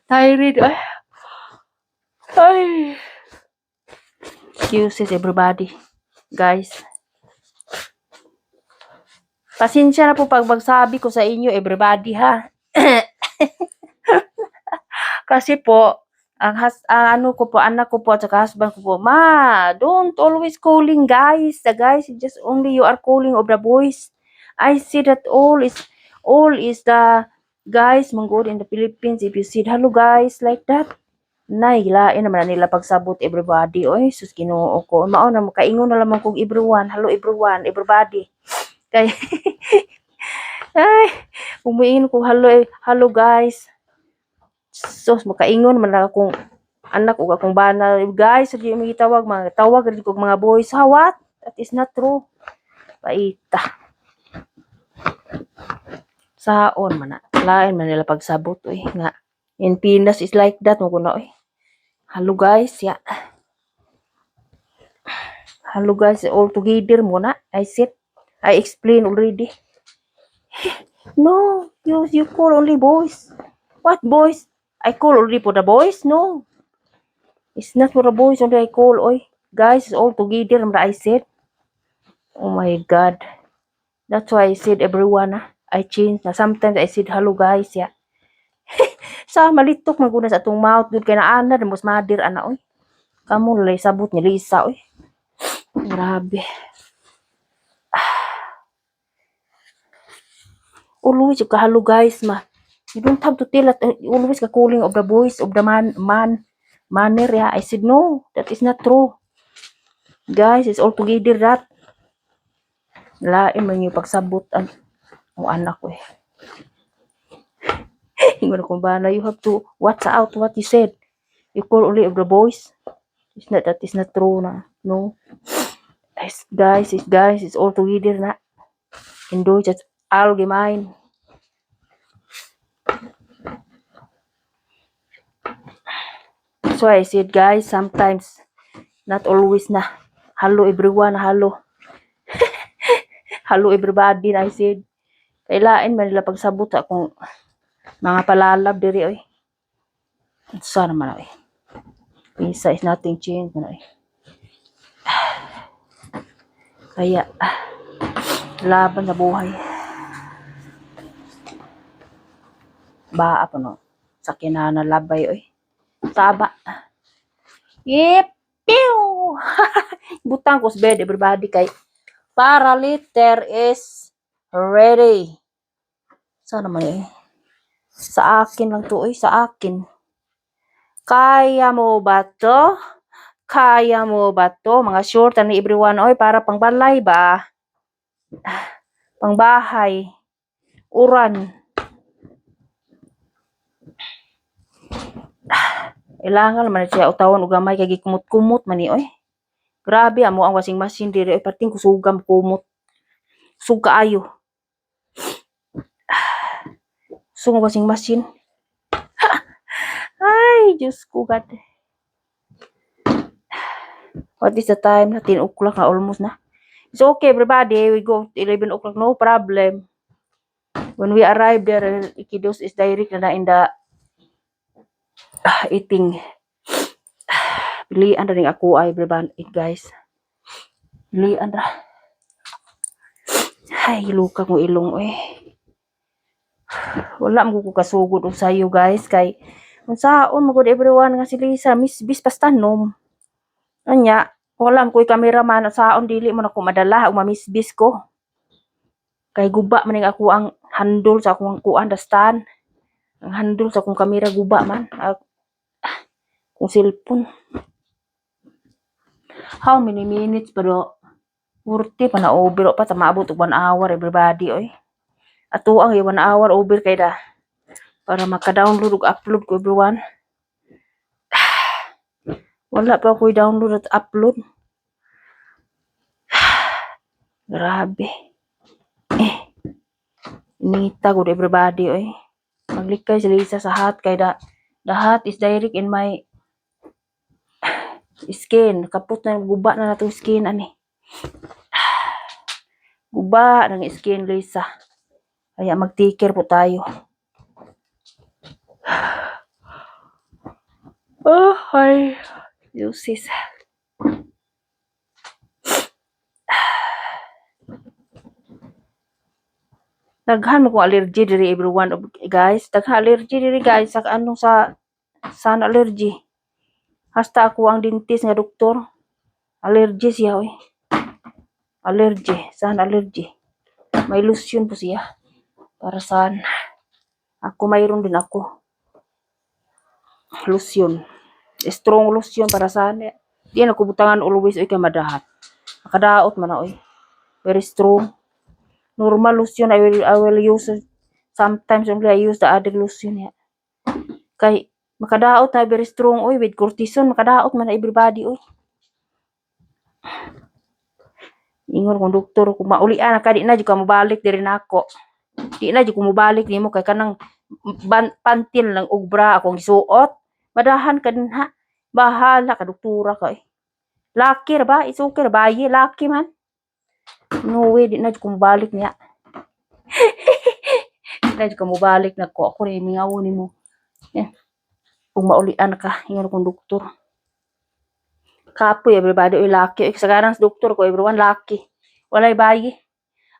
Tired. Ay. Excuses everybody. Guys. Pasensya na po pag magsabi ko sa inyo everybody ha. Kasi po, ano ko po, anak ko po, at saka husband ko po, ma, don't always calling guys. The guys is just only you are calling of the boys. I see that all is the guys manggod in the Philippines. If you said hello guys like that, nay, lain naman na nila pagsabot everybody. Oy, sus Ginoo ko. Mao na makaingon na lamang kog everyone. Hello everyone, everybody. Kay ay, umuingin ko hello, hello guys. Sus makaingon man lang akong anak ug akong bana. Guys, di mo gitawag mga tawag rin kog mga boys. Ha, what? That is not true. Paita. Saon man na. Lain man nila pagsabot oy nga. In Pinas is like that mo kuno oy. Hello guys, ya. Hello guys, all together muna. I said, I explained already. No, you call only boys. What boys? I call only for the boys? No. It's not for the boys only I call. Oy, guys, all together. I said. Oh my God. That's why I said everyone. I changed na. Sometimes I said hello guys. Yeah. Sa malitok maguna sa atong mouth. Good kay na ana. Mas madir ana. Oy. Kamu lay sabot ni Lisa. Oy. Grabe. Always you ka hello guys ma. You don't have to tell that always ka calling of the boys of the manner. Yeah. I said no. That is not true. Guys, it's all together that. Lain man yung pagsabot ang anak ko eh. Ingon ko ba na you have to watch out what you said. You call only of the boys. It's not that is not true na. No. Guys, it's all together na. In Deutsch, it's allgemein. So I said guys, sometimes not always na. Hello everyone, hello. Hello everybody, I said. Kailain man nila pagsabot sa akong mga palalab diri oy. Sana man oy. Visa is nothing changed man oy. Kaya laban sa buhay. Baa pa no. Sa kinana labay oy. Taba. Yep. Pew! Butang ko sa bed everybody kay para liter is ready. Sana man eh. Sa akin lang to oy, sa akin. Kaya mo ba to? Kaya mo ba to? Mga short ni everyone oy para pangbalay ba? Pangbahay. Uran. Ilangan man siya utawon og gamay kay gikumot-kumot man ni oy. Grabe amo ang washing machine diri oy pating kusugam kumot. Sug kaayo. Sug washing machine. Ay, Diyos ko God. What is the time? 10 o'clock na almost na. It's okay everybody. We go 11 o'clock. No problem. When we arrive there, Ikidos is direct na in the eating. Pilian na rin ako ay everybody guys. Pilian na. Ay, luka kong ilong eh. Wala mo ko kasugod og sayo guys kay unsaon mo gud everyone nga si Lisa bis pastanom. Anya, wala mo ko'y cameraman saon dili mo na ko madala og mamisbis ko. Kay guba man ako ang handle sa akong kuan da stand. Ang handle sa akong camera guba man. Kung cellphone. How many minutes pero 40 pa na over pa ta maabot og 1 hour everybody oy. Ato ang 1 hour over kay da para maka-download ug upload ko everyone. Wala pa ko download at upload. Grabe. Nita good everybody oy. Maglikay si Lisa sa hat kay the hat is direct in my skin. Kaput na guba na natong skin ani. Guba ng skin Lisa. Kaya mag-take po tayo. Oh, hi. Yusis. Daghan mo kung allergy diri everyone guys. Daghan allergy diri guys sa ano sa sun allergy. Hasta ako ang dentist nga doktor. Allergy siya, oy. Allergy. Saan allergy? May lotion po siya. Para saan? Ako mayroon din ako. Lotion. Strong lotion para saan? Di na ko butangan always oy kay madahat. Makadaot man na oy. Very strong. Normal lotion I will use it. Sometimes only I use the other lotion ya. Kay makadaot na very strong oy with cortisone makadaot man na everybody oy. Ingon kong doktor kung maulian ka di na jud ka mobalik diri nako. Di na jud ko mobalik nimo kay kanang pantin lang og bra akong gisuot. Madahan ka din ha. Bahala ka doktora ka eh. Laki ra ba? It's okay ra bayi, laki man. No way, di na jud ko mobalik niya. Di na jud ka mobalik na ko. Ako rin mingawon nimo. Eh, kung maulian ka, ingon kong doktor. Kapoy, everybody, oy laki. Oy, kasagaran sa doktor ko, everyone laki. Walay bayi.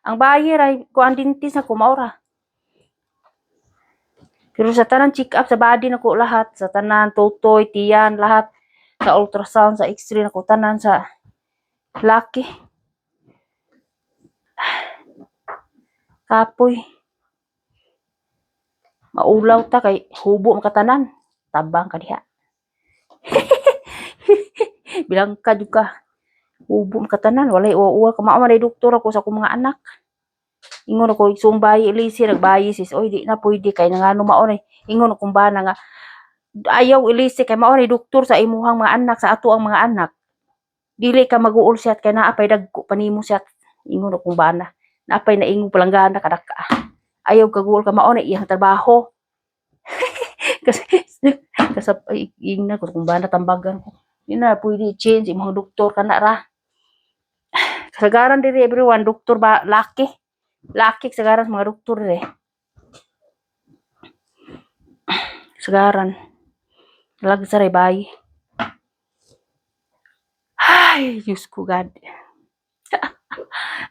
Ang bayi ray, ko ang dentist na kumaura. Pero sa tanan check up sa body na ko lahat. Sa tanan, totoy, tiyan, lahat. Sa ultrasound, sa x-ray na ko tanan sa laki. Kapoy. Maulaw ta kay hubo makatanan. Tabang ka diha. Bilang ka jud ka. Hubo makatanan. Walay uwa-uwa ka mao man doktor ako sa akong mga anak. Ingon ako isong bayi ilisi nagbayi sis. Oy di na pwede kay nangano mao ni. Ingon akong bana nga ayaw ilisi kay mao ni doktor sa imuhang mga anak sa ato ang mga anak. Dili ka mag-uul siyat kay naapay dagko panimo siyat. Ingon akong bana. Naapay na ingong palanggana kadaka. Ayaw kaguol ka mao na iyang trabaho. Kasi kasap ay ingna ko kung bana tambagan ko. Di na pwede change imong doktor kana ra. Kasagaran diri everyone doktor ba laki. Laki kasagaran mga doktor diri. Kasagaran. Lagi sa bayi. Ay, Diyos ko God.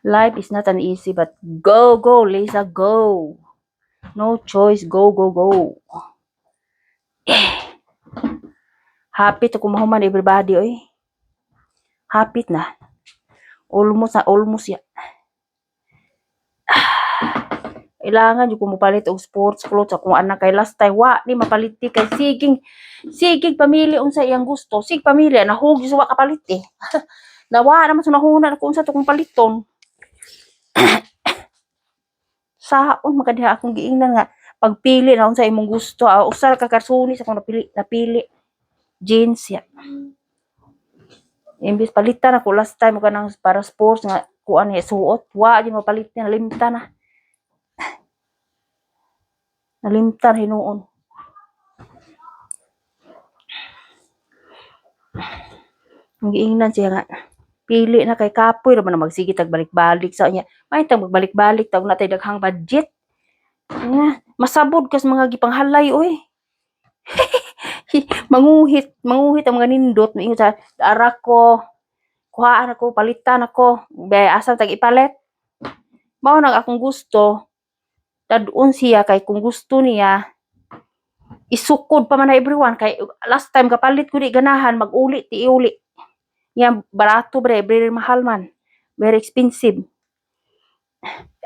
Life is not an easy but go, go, Lisa, go. No choice, go, go, go. Hapit ako mahuman everybody, oy. Hapit na. Almost ya. Kailangan yung kumupalit og sports clothes akong anak kay last time wa ni mapaliti kay siging pamili unsa iyang gusto. Sig pamili nahugi sa wa kapalit eh. Nawa naman sa nahunan ako unsa to kong paliton. Saon makadiha akong giingnan nga pagpili na unsa imong gusto. Usal ka karsuni sa akong napili. Jeans ya. Imbis palitan ako last time kanang para sports nga kuan ni suot. Wa gyud mapalit na limta na. Nalimtan hinuon. Ang giingnan siya nga pili na kay kapoy ra man magsige tag balik-balik sa niya. May tag magbalik-balik tag natay daghang budget. Masabod kas mga gipanghalay oy. manguhit ang mga nindot ingon sa ara ko kuhaan ako palitan ako bay asa tag ipalit. Mao nang akong gusto. Dadun siya kay kung gusto niya isukod pa man na everyone kay last time kapalit ko di ganahan mag-uli ti iuli. Yang barato bre, very mahal man. Very expensive.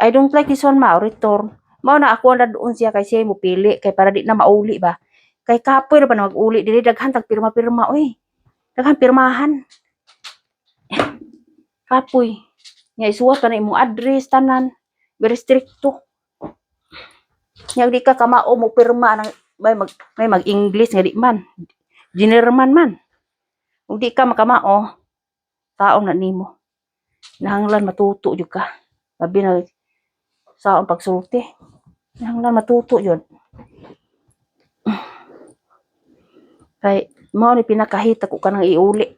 I don't like this one ma, return. Mao na ako na doon siya kay siya mo pili kay para di na mauli ba. Kay kapoy ra ba na mag-uli dili daghan tag pirma-pirma oy. Daghan pirmahan. Kapoy. Nya isuwat ka na imong address tanan. Very stricto. Nya di ka kamao mo pirma nang may mag-English nga di man. Generman man. Ug di ka makamao taong na nimo. Nahanglan matuto jud ka. Labi na saon pagsulti. Nahanglan matuto jud. Kay mao ni pinakahita ko kanang iuli.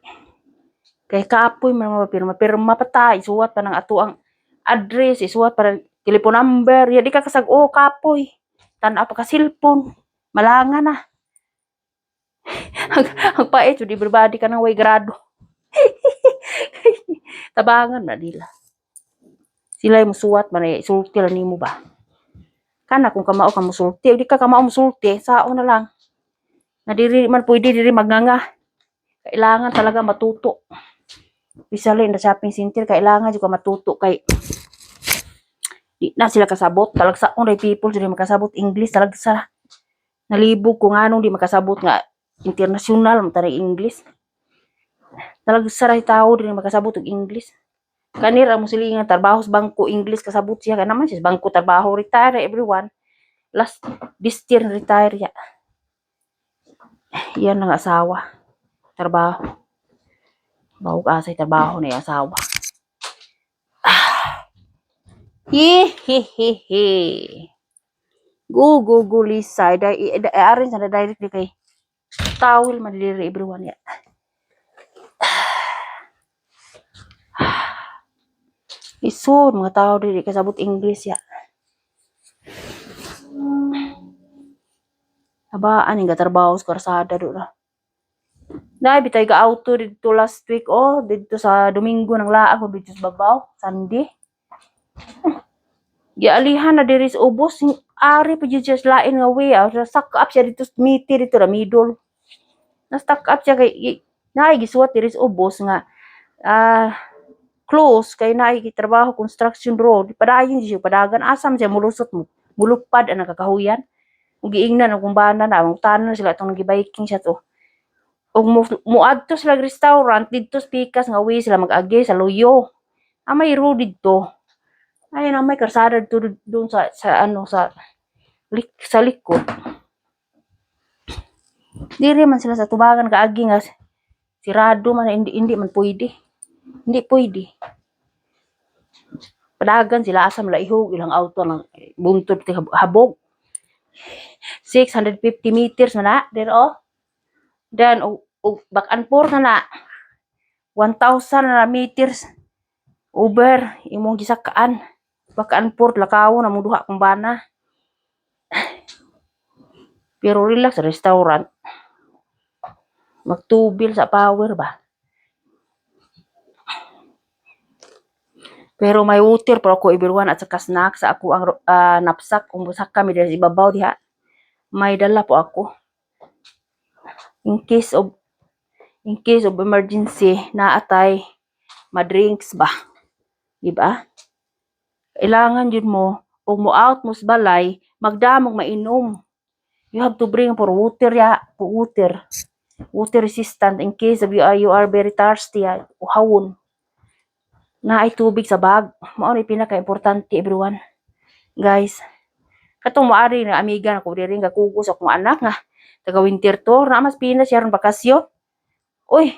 Kay kaapoy man pirma pa isuwat pa nang ato ang address, isuwat pa telephone number. Ya di ka kasag-o kapoy. Tan-aw pa ka cellphone. Malanga na. Ang pait jud everybody ka nang way grado. Tabangan na nila. Sila yung musuwat man ay sulti lang nimo ba. Kana kung kamao ka musulti, di ka kamao musulti, sao na lang. Na diri man pwede diri magnganga. Kailangan talaga matuto. Especially in the shopping center, kailangan juga matuto kay di na sila kasabot. Talagsa kung people sila makasabot English talagsa. Nalibog ko nga nung di makasabot nga international mo tari English. Talagsa ray tao di makasabot og English. Kanira mo silingan trabaho sa bangko English kasabot siya ka naman siya bangko trabaho retire everyone. Last this year retire ya. Yan ang asawa. Trabaho. Bago ka sa trabaho na yung asawa. Hihihihi. Go, Lisa. Arin sa na direct di kay tawil madiliri everyone ya. Isun, mga tao dili kasabot English ya. Abaan yung trabaho sa karsada doon. Dahil bitay ka auto dito last week dito sa Domingo ng laag o dito sa Babaw, Sunday. Gialihan na diri sa ubos, ari pa dito sa lain nga way, stuck up siya dito sa miti dito na middle. Na-stuck up siya kay naigisuwat diri sa ubos nga close kay trabaho construction road. Padayon siya, padagan asam siya mulusot mo. Mulupad ang nakakahuyan. Ug giingnan ang kumbana na ang tanan sila tong nagibiking siya to. Og muadto sila restaurant didto sa pikas nga way sila mag-agi sa Loyo. May road didto. Ay na may karsada dito doon sa likod. Diri man sila sa tubagan kaagi nga sirado man hindi man pwede. Hindi pwede. Padagan sila asam laihog ilang auto lang buntod ti habog. 650 meters na there Then back and forth na 1,000 na meters over imong gisakaan. Back and forth lakaw na mo duha kumbana. Pero relax sa restaurant. Magtubil sa power ba? Pero may water pero ako everyone at saka snack sa ako ang napsak kung busak kami dahil ibabaw diha. May dala po ako. In case of emergency naatay madrinks ba. Diba? Kailangan yun mo o mo out mo sa balay magdamog mainom. You have to bring for water ya, water resistant in case of you are very thirsty ya, uhawon. Na ay tubig sa bag. Mao ni pinaka-importante everyone. Guys, katong moari na amiga na ko diri nga kugo sa akong anak nga taga winter tour na mas Pinas yaron bakasyon. Uy,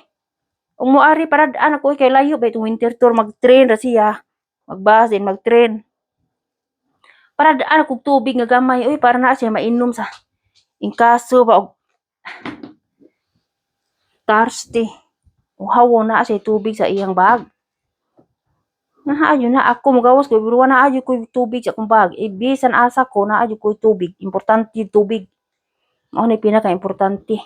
ug moari paradaan ako kay layo ba itong winter tour mag-train ra siya. Magbus din mag-train. Paradaan ako tubig nga gamay. Uy, para na siya mainom sa in kaso ba og thirsty. Uhawon na siya tubig sa iyang bag. Naayo na ako magawas ko pero naayo ko tubig sa akong bag. Bisan asa ko naayo ko tubig. Importante yung tubig. Mao ni pinaka-importante.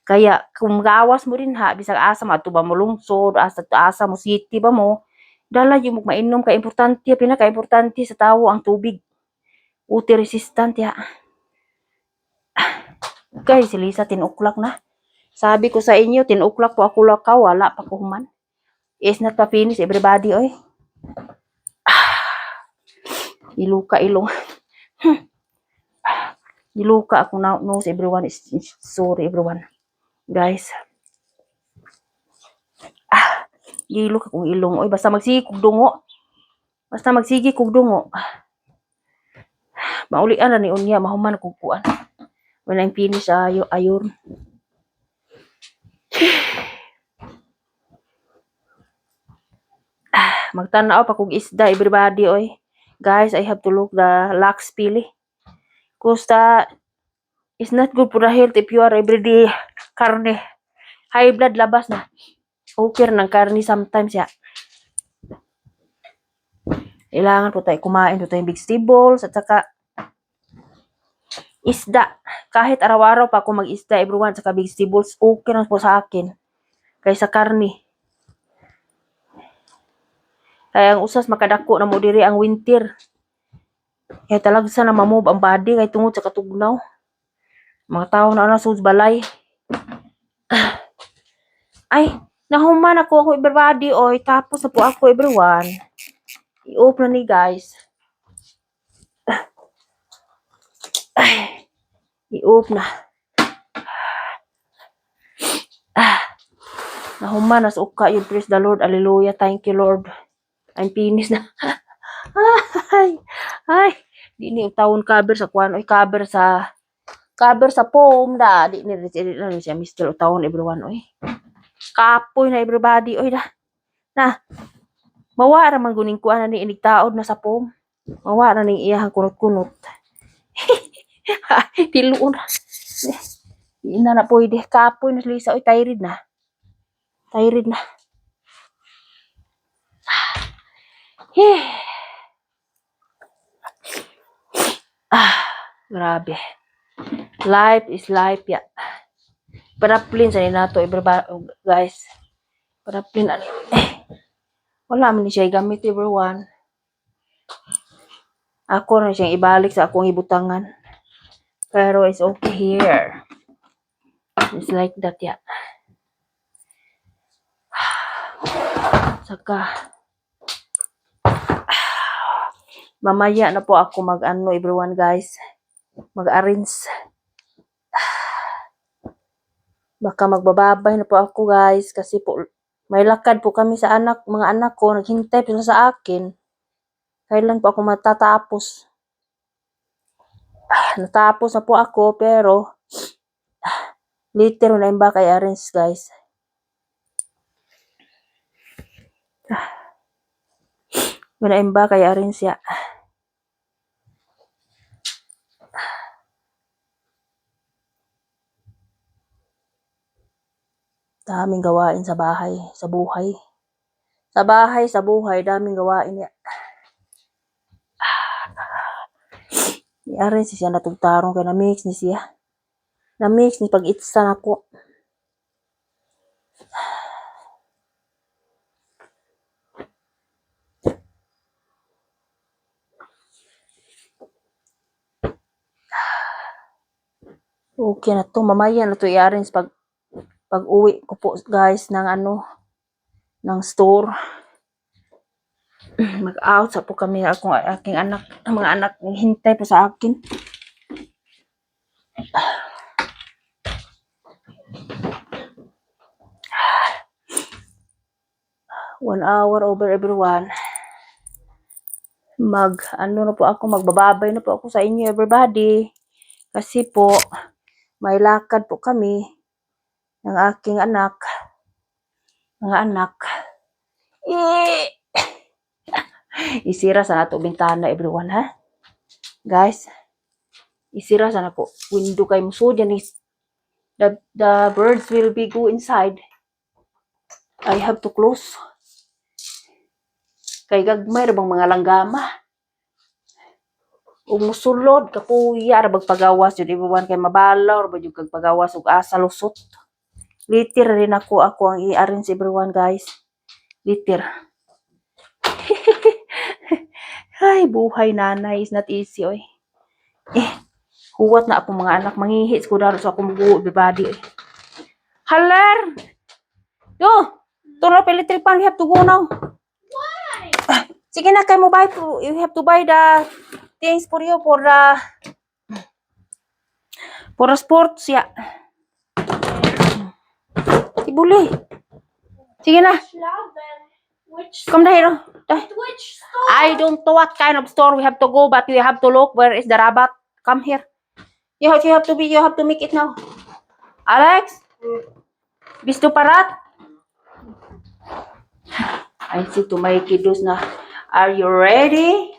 Kaya kung magawas mo rin bisag asa mo ba mo lungsod, asa mo city ba mo, dala yung mainom ka importante, pinaka-importante sa tawo ang tubig. Water resistant ya. Guys, si Lisa 10 o'clock na. Sabi ko sa inyo 10 o'clock po ako lakaw, wala pa ko human. Is not pa finish everybody oy. Iluka ilong. Iluka ako na knows everyone is sorry everyone. Guys. Gilok akong ilong oy basta magsigi kog dungo. Basta magsigi kog dungo. Maulian ra ni unya mahuman kog kuan. When I'm finish ayon. Magtanaw pa kog isda everybody oy. Guys, I have to look the lax pili. Kusta is not good for the health if you are everyday karne. High blood labas na. Okay ng karne sometimes ya. Kailangan po tayo kumain po tayong vegetables at saka isda. Kahit araw-araw pa ako mag-isda everyone saka vegetables, okay lang po sa akin. Kaysa karne. Kaya ang usas makadako na mo diri ang winter. Kaya talagsa na mamove ang body kay tungod sa katugnaw. Mga tao na sa balay. Ay, nahuman ako everybody, oy. Tapos na po ako, everyone. I-off na ni guys. Ay, i-off na. Nahuman, nasuka yun. Praise the Lord. Hallelujah. Thank you, Lord. I'm finished na. Ay, ay. Di ni taon cover sa kuan. Oy, cover sa foam da. Di ni siya Mr. Taon, everyone, oy. Kapoy na everybody, oy da. Na. Mawa ra man guning kuan ni inigtaod na sa foam. Mawa ra ning iyahang kunot-kunot. Tiluon. Di na pwede. Kapoy na Lisa, oy, tired na. Tired na. Grabe. Life is life, ya. Paraplin sa nato, everybody, guys. Paraplin, wala man ni siya gamit, everyone. Ako na siyang ibalik sa akong ibutangan. Pero it's okay here. It's like that, ya. Saka, mamaya na po ako mag-ano, everyone, guys. Mag-arrange. Baka magbababay na po ako, guys. Kasi po, may lakad po kami sa mga anak ko. Naghintay sila sa akin. Kailan po ako matatapos? Natapos na po ako, pero later na ba kay arrange, guys. Wala ba kay arrange ya. Daming gawain sa bahay, sa buhay. Sa bahay, sa buhay, daming gawain ya. I-arrange siya natugtarong kay na-mix ni siya. Na-mix ni pag-itsa ako. Okay na to, mamaya na to i-arrange pag uwi ko po, guys, ng ng store. Mag-out sa po kami aking anak, mga anak hintay po sa akin. One hour over, everyone. Na po ako, magbababay na po ako sa inyo, everybody. Kasi po, may lakad po kami ng aking anak. Mga anak. Isira sa nato bintana, everyone, ha? Guys, isira sa na po. Window kay muso dyan is the birds will be go inside. I have to close. Kay gagmay ra bang mga langgama. Ug musulod kapuya ra bag pagawas jud everyone kay mabalaw ra ba jud kag pagawas ug asa lusot. Liter rin ako ang i-arrange, everyone, guys. Liter. Ay, buhay nanay is not easy, oy. Huwat na ako mga anak, mangihits ko daro sa akong buo, everybody, oy. Haler! Yo! Turn off electric pan, we have to go now. Why? Sige na, kay mo buy, you have to buy the things for you for the sports, ya. Ibuli. Sige na. Come here. Which store? I don't know what kind of store we have to go, but we have to look where is the rabbit. Come here. You have to make it now. Alex? Gusto parat? I see to my kiddos na. Are you ready?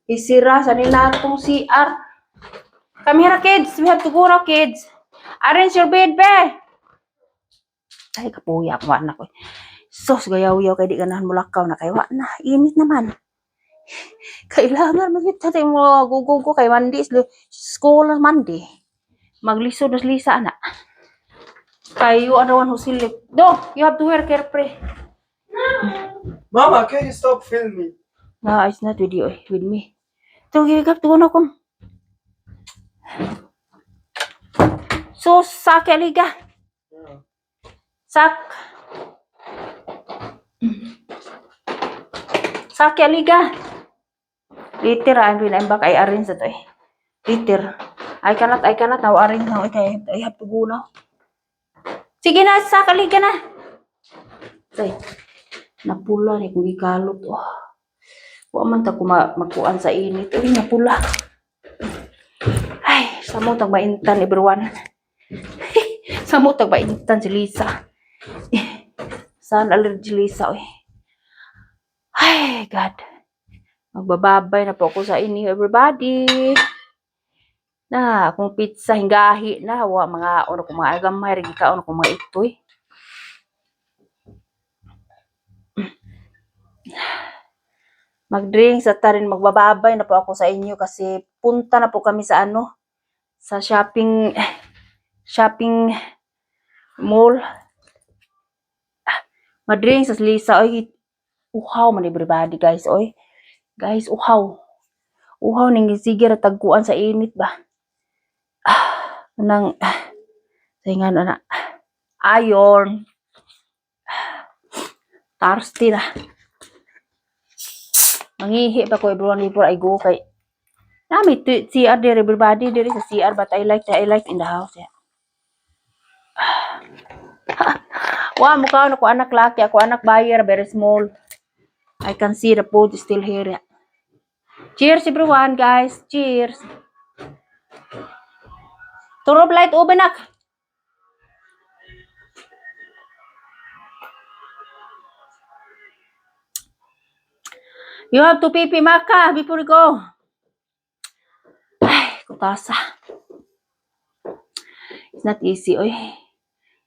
Isira sa nila itong CR. Come here, kids. We have to go now, kids. Arrange your bed, be. Ay, kapuya ko anak ko. Sos, gayaw-yaw kay di ganahan mo lakaw na kay wa na. Init naman. Kailangan magkita mo gugugo kay Monday school na Monday. Maglisod na lisa na. Kayo anawan ho silip. Do, you have to wear carefree. Mama, can you stop filming? No, it's not video with me. So, you have to go na kung. So, sake aliga. Sak. Sak ya liga. Later, I'm back. I arrange that. Later. I cannot now arrange now. Okay, I have to go now. Sige na, Sak, liga na. Say, napula ni kung ikalot. Oh. Wa man ta ko magkuan sa init. Uy, napula. Ay, samo tag maintan everyone. Samo tag maintan si Lisa. Saan allergy Lisa, oy. Ay, God. Magbababay na po ako sa inyo, everybody. Na, kung pizza hinggahi na, wa mga ano kung mga agamay, rin ka ano kung mga itoy. Mag-drink sa tarin, magbababay na po ako sa inyo kasi punta na po kami sa ano, sa shopping mall. Mag-drink sa Lisa, oy, uhaw man everybody guys, oy. Guys, uhaw. Uhaw ning sige ra tagkuan sa init ba. Nang saingan na. Ayon. Thirsty na. Mangihi pa ko everyone before I go kay nami CR there everybody there sa CR but I like in the house yeah. Wa mo ka ako anak laki ako anak bayer very small. I can see the food is still here. Yeah. Cheers everyone guys. Cheers. Turop light open nak. You have to pipi maka before you go. Ay, kutasa. It's not easy, oy.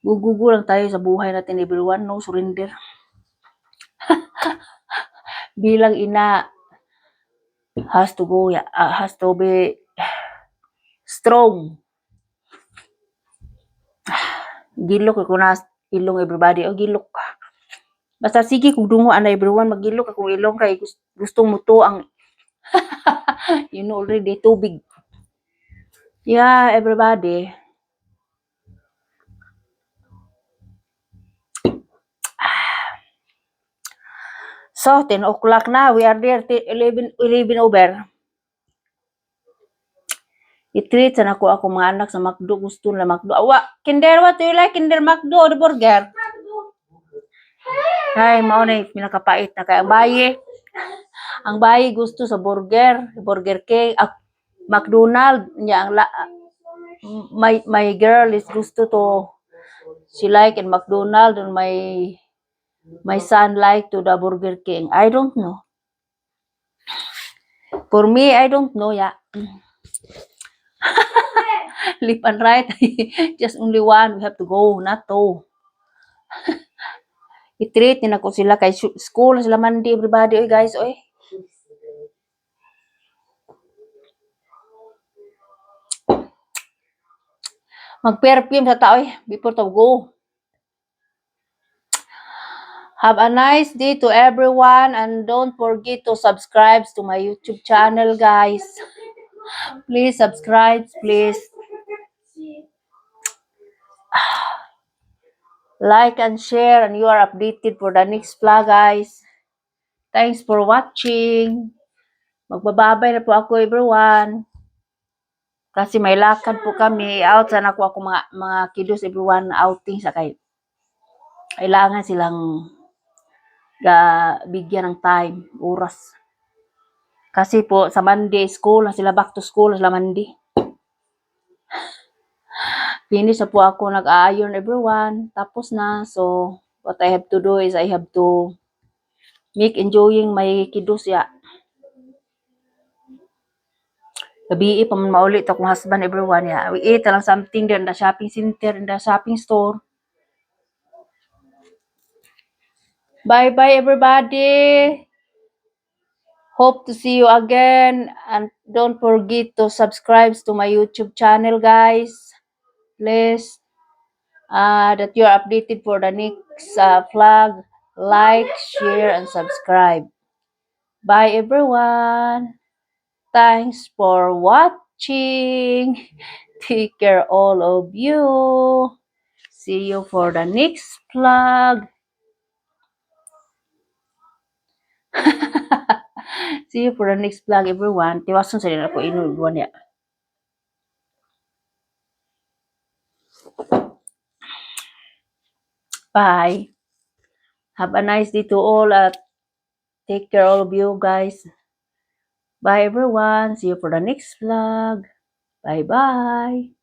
Gugugo lang tayo sa buhay natin, everyone. No surrender. Bilang ina, has to go, has to be strong. Gilok ako na ilong, everybody. O, gilok ka. Basta sige, kung dungo na everyone, magilok akong ilong kay gustong mo to ang you know already, tubig. Yeah, everybody. So, 10 o'clock na. We are there. 11 over. I-treat sa ako mga anak sa McDo. Gusto na McDo. Awa, Kinder, what do you like? Kinder McDo or the burger? Ay, mauna pinakapait na kaya. Ang bayi gusto sa burger. Burger King. McDonald's. My girl is gusto to. She like in McDonald's and my son like to the Burger King. I don't know. For me, I don't know, yeah. Left and right. Just only one. We have to go, not two. I-treat din ako sila kay school sila Monday, everybody. Oy, guys, oy. Mag-perfume sa tao, before to go. Have a nice day to everyone and don't forget to subscribe to my YouTube channel, guys. Please subscribe, please. Like and share and you are updated for the next vlog, guys. Thanks for watching. Magbababay na po ako, everyone. Kasi may lakad po kami. Out sana ako mga kiddos, everyone, outing sa kay. Kailangan silang bigyan ng time, oras. Kasi po sa Monday school na sila, back to school na sila Monday. Finish na po ako nag-iron, everyone. Tapos na. So, what I have to do is I have to make enjoying my kiddos, ya. Gabi pa man maulit akong husband, everyone, ya. We eat lang something there in the shopping center, in the shopping store. Bye-bye, everybody. Hope to see you again. And don't forget to subscribe to my YouTube channel, guys. Please. That you are updated for the next vlog. Like, share, and subscribe. Bye, everyone. Thanks for watching. Take care, all of you. See you for the next vlog. See you for the next vlog, everyone. Tiwason sa nila ko inubuan niya. Bye. Have a nice day to all at take care all of you guys. Bye everyone. See you for the next vlog. Bye bye.